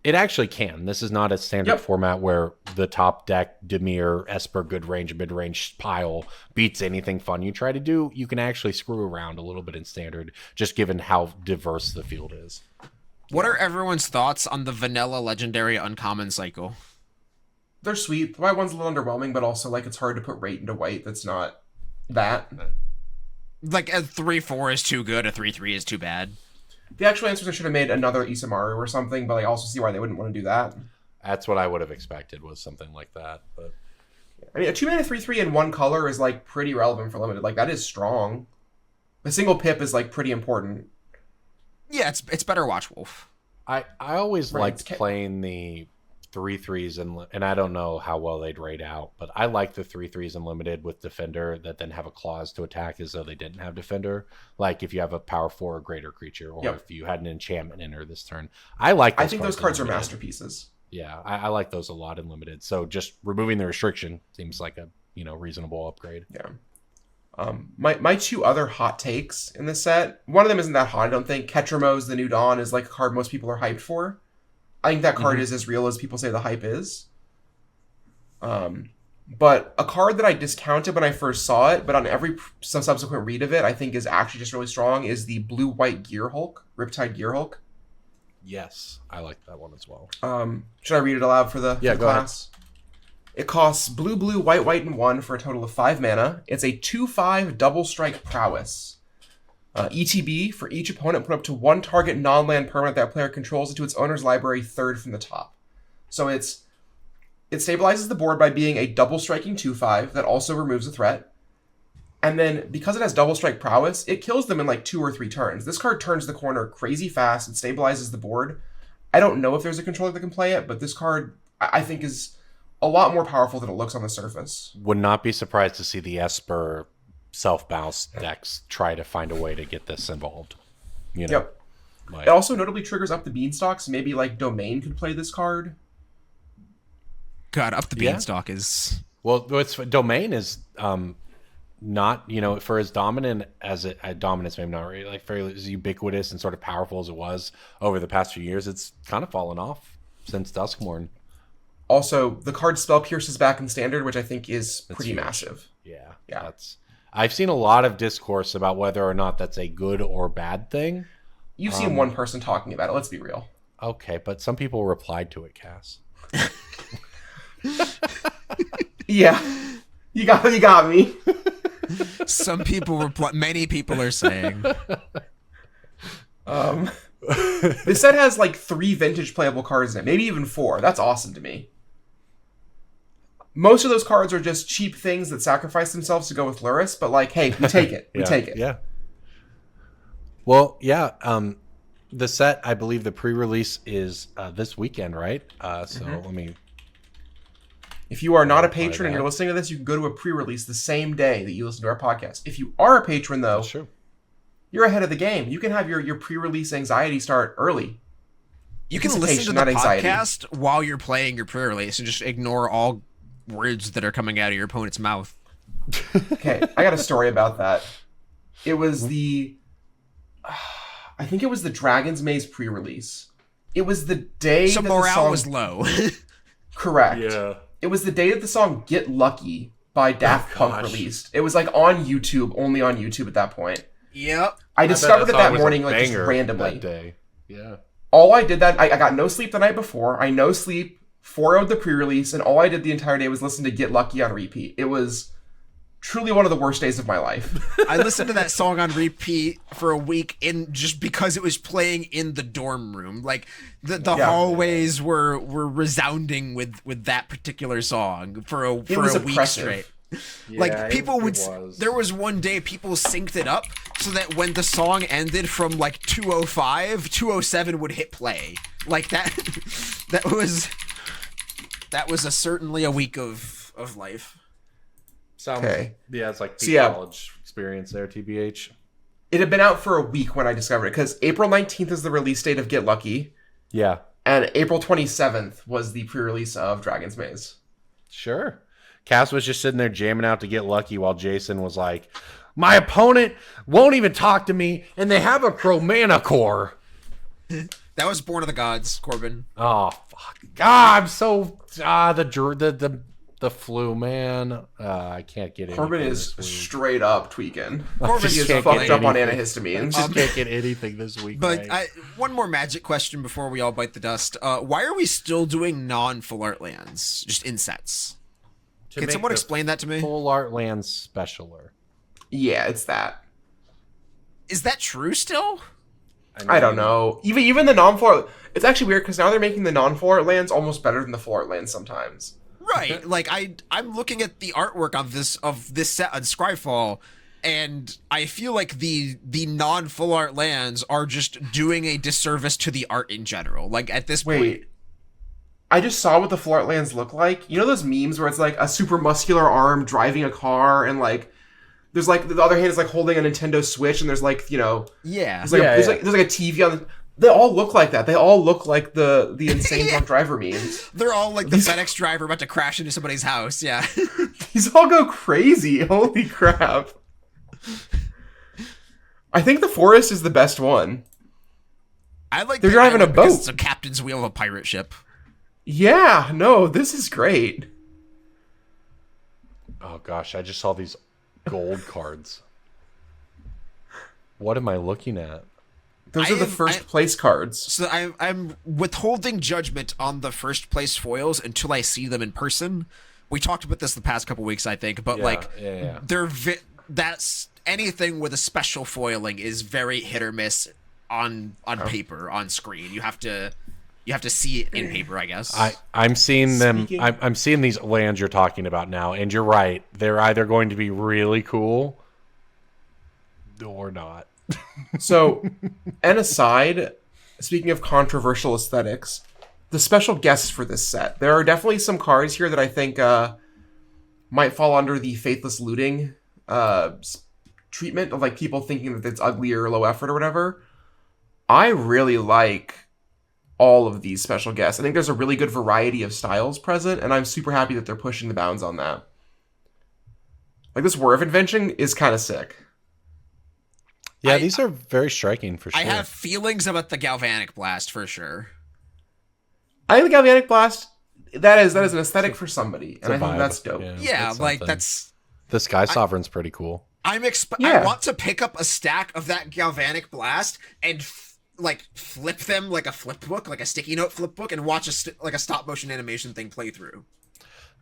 It actually can. This is not a standard format where the top deck, Dimir, Esper, good range, mid-range pile beats anything fun you try to do. You can actually screw around a little bit in Standard, just given how diverse the field is. What are everyone's thoughts on the vanilla legendary uncommon cycle? They're sweet. The white one's a little underwhelming, but also like it's hard to put rate into white that's not that. Like a 3/4 is too good, a 3/3 is too bad. The actual answer is I should have made another Isamaru or something, but I also see why they wouldn't want to do that. That's what I would have expected, was something like that. But I mean, a 2-mana 3/3 in one color is like pretty relevant for limited. Like that is strong. A single pip is like pretty important. Yeah, it's better Watch Wolf. I always liked playing the 3/3s and I don't know how well they'd rate out, but I like the 3/3s in limited with Defender that then have a clause to attack as though they didn't have Defender. Like if you have a power 4 or greater creature, or if you had an enchantment enter this turn. I think those cards are masterpieces. Yeah, I like those a lot in limited. So just removing the restriction seems like a reasonable upgrade. Yeah. My two other hot takes in this set, one of them isn't that hot, I don't think. Ketramos, the New Dawn, is like a card most people are hyped for. I think that card is as real as people say the hype is. But a card that I discounted when I first saw it, but on every subsequent read of it, I think is actually just really strong, is the blue-white Gear Hulk, Riptide Gear Hulk. Yes, I like that one as well. Should I read it aloud for the go class? Ahead. It costs blue, blue, white, white, and 1 for a total of 5 mana. It's a 2/5 double strike prowess. ETB, for each opponent, put up to 1 target non-land permanent that player controls into its owner's library, third from the top. So it stabilizes the board by being a double striking 2/5 that also removes a threat. And then, because it has double strike prowess, it kills them in like 2 or 3 turns. This card turns the corner crazy fast. It stabilizes the board. I don't know if there's a controller that can play it, but this card, I think, is a lot more powerful than it looks on the surface. Would not be surprised to see the Esper self-bounce decks try to find a way to get this involved. Yep. It also notably triggers Up the Beanstalk, so maybe like Domain could play this card. God, Up the Beanstalk is... Well, Domain is not, for as dominant as dominance maybe not really, like very as ubiquitous and sort of powerful as it was over the past few years, it's kind of fallen off since Duskmourne. Also, the card Spell Pierces back in Standard, which I think is pretty massive. Yeah. I've seen a lot of discourse about whether or not that's a good or bad thing. You've seen one person talking about it, let's be real. Okay, but some people replied to it, Cass. Yeah. You got me. Some people many people are saying. This set has like 3 vintage playable cards in it, maybe even 4. That's awesome to me. Most of those cards are just cheap things that sacrifice themselves to go with Luris, but like, hey, we take it. We take it. Yeah. Well, yeah. The set, I believe the pre-release is this weekend, right? So let me... If you are not a patron and you're listening to this, you can go to a pre-release the same day that you listen to our podcast. If you are a patron, though, you're ahead of the game. You can have your pre-release anxiety start early. You can listen to the podcast while you're playing your pre-release and just ignore all words that are coming out of your opponent's mouth. Okay, I got a story about that. It was I think it was the Dragon's Maze pre-release. It was the day so that morale the song was low. Correct. Yeah. It was the day that the song Get Lucky by Daft Punk released. It was like on YouTube, only on YouTube at that point. Yep. I discovered it that morning, like just randomly. That day. Yeah. All I did I got no sleep the night before. I no sleep, 4-0'd the pre-release, and all I did the entire day was listen to Get Lucky on repeat. It was truly one of the worst days of my life. I listened to that song on repeat for a week just because it was playing in the dorm room. Like the hallways were resounding with that particular song for a week straight. Yeah, like people there was one day people synced it up so that when the song ended from like 2:05, 2:07 would hit play. Like that was certainly a week of life. Okay. Yeah, it's like college experience there, TBH. It had been out for a week when I discovered it, because April 19th is the release date of Get Lucky. Yeah. And April 27th was the pre-release of Dragon's Maze. Sure. Cass was just sitting there jamming out to Get Lucky while Jason was like, My opponent won't even talk to me, and they have a Chromana core. That was Born of the Gods, Corbin. Oh fuck! God, I'm so the flu, man. I can't get it. Corbin is straight up tweaking. Corbin He is can't fucked get up on anything. antihistamines. Just can't get anything this week. But right? one more magic question before we all bite the dust. Why are we still doing non-full art lands, just in sets? To Can make someone the explain that to me? Full art lands specialer. Yeah, it's that. Is that true still? I don't know. Even the non-full, it's actually weird because now they're making the non-full art lands almost better than the full art lands sometimes. Right. Like I'm looking at the artwork of this set on Scryfall, and I feel like the non-full art lands are just doing a disservice to the art in general. Like at this point. Wait. I just saw what the full art lands look like. You know those memes where it's like a super muscular arm driving a car and like there's like the other hand is like holding a Nintendo Switch and there's like, you know, Yeah. there's like a TV on the, they all look like that. They all look like the insane drunk driver memes. They're all like the FedEx driver about to crash into somebody's house. Yeah. These all go crazy. Holy crap. I think the forest is the best one. I like They're the driving island a because boat. It's a captain's wheel of a pirate ship. Yeah, no, this is great. Oh gosh, I just saw these gold cards. What am I looking at? Those are the first place cards. So I'm withholding judgment on the first place foils until I see them in person. We talked about this the past couple weeks, I think, but they're that's anything with a special foiling is very hit or miss on paper, on screen. You have to see it in paper, I guess. I'm seeing them. I'm seeing these lands you're talking about now, and you're right. They're either going to be really cool or not. So, and aside, speaking of controversial aesthetics, the special guests for this set, there are definitely some cards here that I think might fall under the faithless looting treatment of like people thinking that it's ugly or low effort or whatever. I really like all of these special guests. I think there's a really good variety of styles present, and I'm super happy that they're pushing the bounds on that. Like this War of Invention is kind of sick. Yeah, these are very striking for sure. I have feelings about the Galvanic Blast for sure. I think the Galvanic Blast, that is an aesthetic for somebody, and I think that's dope. Yeah, like something. that's... The Sky Sovereign's pretty cool. I want to pick up a stack of that Galvanic Blast and like flip them like a flip book, like a sticky note flip book, and watch a stop motion animation thing play through.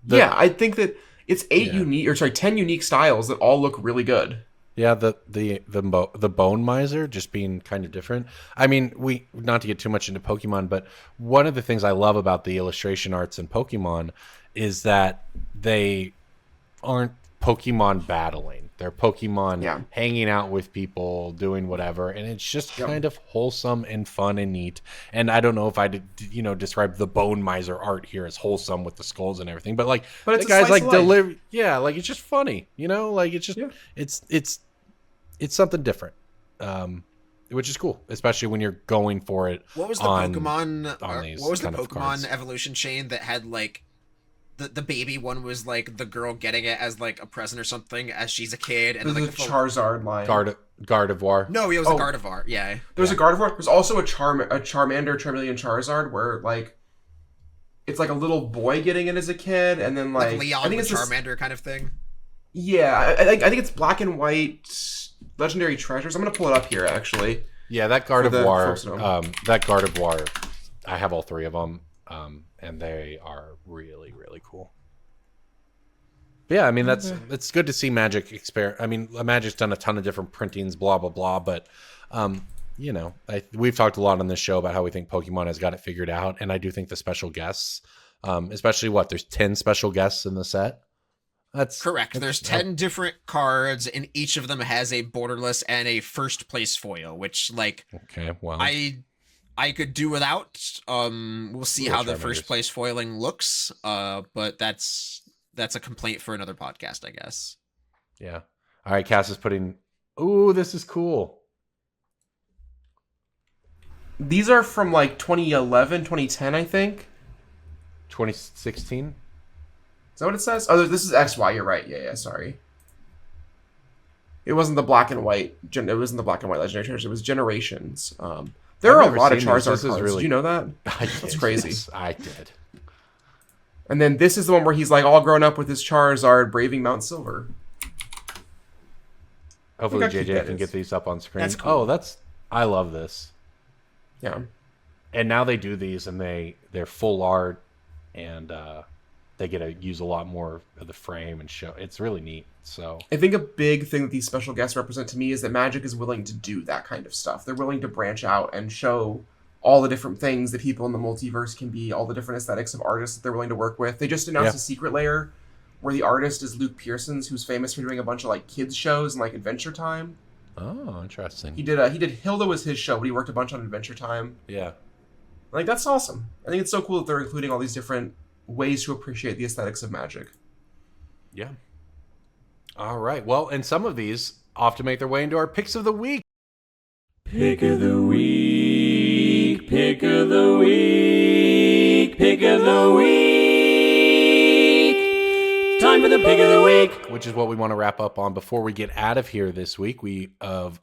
Yeah, I think that it's 10 unique styles that all look really good. Yeah, the Bone Miser just being kind of different. I mean, we not to get too much into Pokemon, but one of the things I love about the illustration arts in Pokemon is that they aren't Pokemon battling. They're Pokemon hanging out with people, doing whatever, and it's just kind of wholesome and fun and neat. And I don't know if I did, describe the Bone Miser art here as wholesome with the skulls and everything, but it's the guys like deliver. Yeah, like it's just funny, like it's just it's something different, which is cool, especially when you're going for it. What was the Pokemon? What was the kind of cards. Pokemon evolution chain that had like the baby one was like the girl getting it as like a present or something as she's a kid, and There's then a like Charizard line. Gardevoir. No, it was a Gardevoir. Yeah, there's a Gardevoir. There's also a Charmander, Charmeleon, Charizard, where like it's like a little boy getting it as a kid, and then like Leon I think with it's Charmander kind of thing. Yeah, I think it's Black and White Legendary Treasures. I'm gonna pull it up here actually. Yeah, that Gardevoir, I have all three of them, and they are really, really cool. But yeah, I mean it's good to see Magic experiment. I mean, Magic's done a ton of different printings, blah blah blah. But we've talked a lot on this show about how we think Pokemon has got it figured out, and I do think the special guests, especially there's 10 special guests in the set. That's correct. There's 10 different cards, and each of them has a borderless and a first place foil, which I could do without. We'll see how the first place foiling looks. But that's a complaint for another podcast, I guess. Yeah. All right, Cass is putting. Ooh, this is cool. These are from like 2011, 2010, I think. 2016. Is that what it says? Oh, this is XY. You're right. Yeah, sorry. It wasn't the black and white. It wasn't the black and white legendary treasures. It was Generations. There I've are a never lot of seen Charizard these. This is cards. really- Did you know that? I That's did. crazy. Yes, I did. And then this is the one where he's like all grown up with his Charizard braving Mount Silver. Hopefully I think JJ that can is. get these up on screen. That's cool. Oh, I love this. Yeah. And now they do these and they're full art and they get to use a lot more of the frame and show. It's really neat. So I think a big thing that these special guests represent to me is that Magic is willing to do that kind of stuff. They're willing to branch out and show all the different things that people in the multiverse can be, all the different aesthetics of artists that they're willing to work with. They just announced a Secret Lair where the artist is Luke Pearsons, who's famous for doing a bunch of like kids shows and like Adventure Time. oh, interesting. He did Hilda was his show, but he worked a bunch on Adventure Time. Yeah. Like that's awesome. I think it's so cool that they're including all these different ways to appreciate the aesthetics of Magic. Yeah. All right. Well, and some of these often make their way into our picks of the week. Pick of the week, pick of the week, pick of the week. Time for the pick of the week. Which is what we want to wrap up on before we get out of here this week. We, of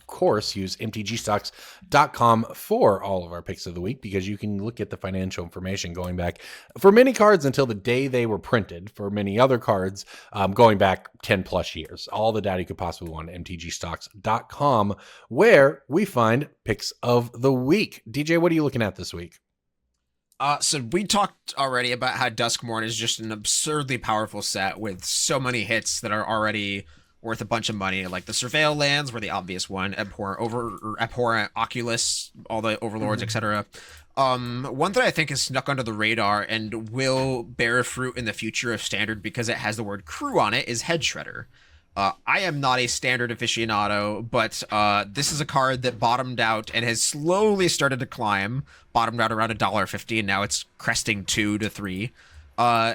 course, use MTGstocks.com for all of our picks of the week because you can look at the financial information going back for many cards until the day they were printed, for many other cards going back 10 plus years. All the data you could possibly want at MTGstocks.com, where we find picks of the week. DJ, what are you looking at this week? So we talked already about how Duskmourne is just an absurdly powerful set with so many hits that are already worth a bunch of money. Like the Surveil lands were the obvious one, Abhorrent Oculus, all the Overlords, etc. One that I think is snuck under the radar and will bear fruit in the future of Standard because it has the word crew on it is Head Shredder. I am not a Standard aficionado, but this is a card that bottomed out and has slowly started to climb. Bottomed out around $1.50, and now it's cresting $2 to $3.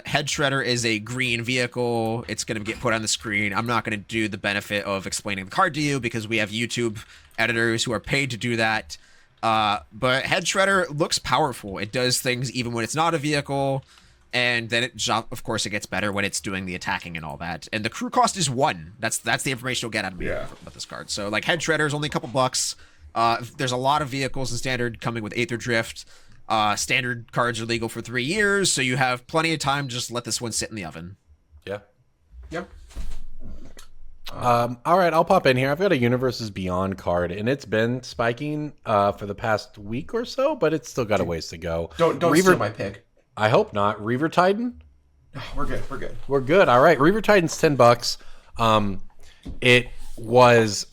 Head Shredder is a green vehicle. It's going to get put on the screen. I'm not going to do the benefit of explaining the card to you because we have YouTube editors who are paid to do that. But Head Shredder looks powerful. It does things even when it's not a vehicle. And then of course, it gets better when it's doing the attacking and all that. And the crew cost is 1. That's the information you'll get out of me about this card. So like Head Shredder is only a couple bucks. There's a lot of vehicles in Standard coming with Aether Drift. Standard cards are legal for 3 years, so you have plenty of time to just let this one sit in the oven. Yeah. Yep. All right, I'll pop in here. I've got a Universes Beyond card, and it's been spiking for the past week or so, but it's still got a ways to go. Don't steal my pick. I hope not. Reaver Titan? We're good. We're good. All right. Reaver Titan's $10. It was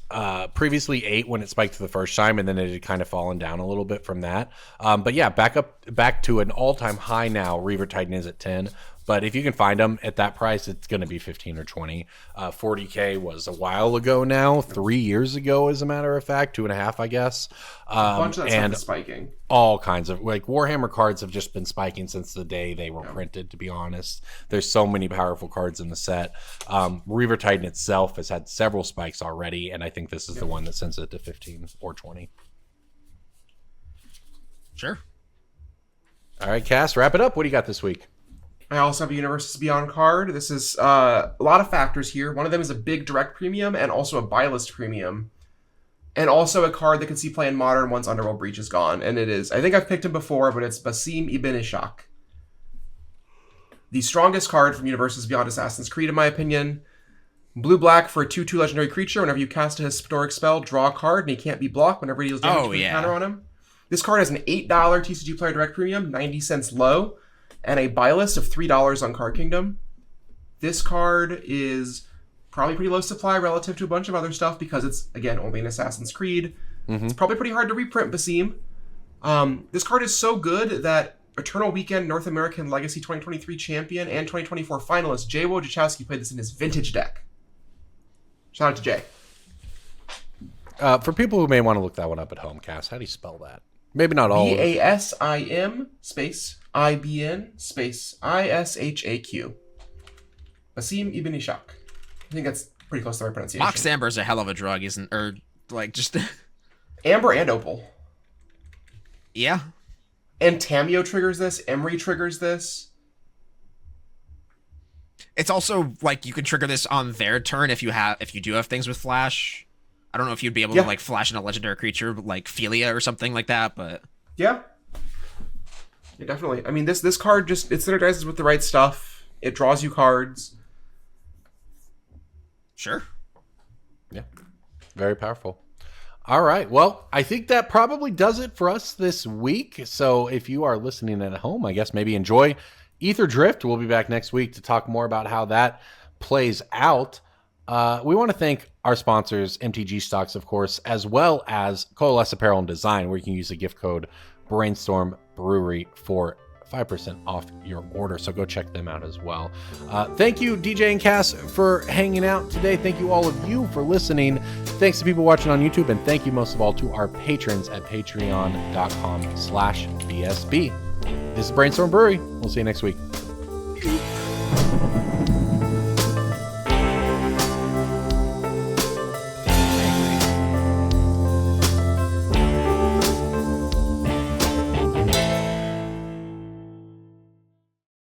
previously 8 when it spiked for the first time, and then it had kind of fallen down a little bit from that. But yeah, back to an all-time high now. Reaver Titan is at 10. But if you can find them at that price, it's going to be 15 or 20. 40K was a while ago now, 3 years ago, as a matter of fact, 2.5, I guess. A bunch of that and stuff is spiking. all kinds of like Warhammer cards have just been spiking since the day they were printed. To be honest, there's so many powerful cards in the set. Reaver Titan itself has had several spikes already, and I think this is the one that sends it to 15 or 20. Sure. All right, Cass, wrap it up. What do you got this week? I also have a Universes Beyond card. This is a lot of factors here. One of them is a big direct premium and also a buy list premium. And also a card that can see play in Modern once Underworld Breach is gone. And it is, I think I've picked him before, but it's Basim Ibn Ishaq. The strongest card from Universes Beyond Assassin's Creed, in my opinion. Blue-black for a 2/2 legendary creature. Whenever you cast a historic spell, draw a card, and he can't be blocked whenever he deals damage with a counter on him. This card has an $8 TCG player direct premium, 90 cents low, and a buy list of $3 on Card Kingdom. This card is probably pretty low supply relative to a bunch of other stuff because it's, again, only an Assassin's Creed. It's probably pretty hard to reprint Basim. This card is so good that Eternal Weekend North American Legacy 2023 champion and 2024 finalist Jay Wojciechowski played this in his vintage deck. Shout out to Jay. For people who may want to look that one up at home, Cass, how do you spell that? Maybe not all. BASIM space IBN space ISHAQ. Basim Ibn Ishaq. I think that's pretty close to the right pronunciation. Mox Amber is a hell of a drug, isn't? Or like just Amber and Opal. yeah. And Tameo triggers this. Emery triggers this. It's also like you can trigger this on their turn if you do have things with flash. I don't know if you'd be able to like flash in a legendary creature like Philia or something like that, but yeah, definitely. I mean, this card just it synergizes with the right stuff. It draws you cards. Sure. Yeah, very powerful. All right. Well, I think that probably does it for us this week. So if you are listening at home, I guess maybe enjoy Aether Drift. We'll be back next week to talk more about how that plays out. We want to thank our sponsors, MTGstocks, of course, as well as Coalesce Apparel and Design, where you can use the gift code Brainstorm Brewery for 5% off your order. So go check them out as well. Thank you, DJ and Cass, for hanging out today. Thank you, all of you, for listening. Thanks to people watching on YouTube. And thank you most of all to our patrons at patreon.com/BSB. This is Brainstorm Brewery. We'll see you next week.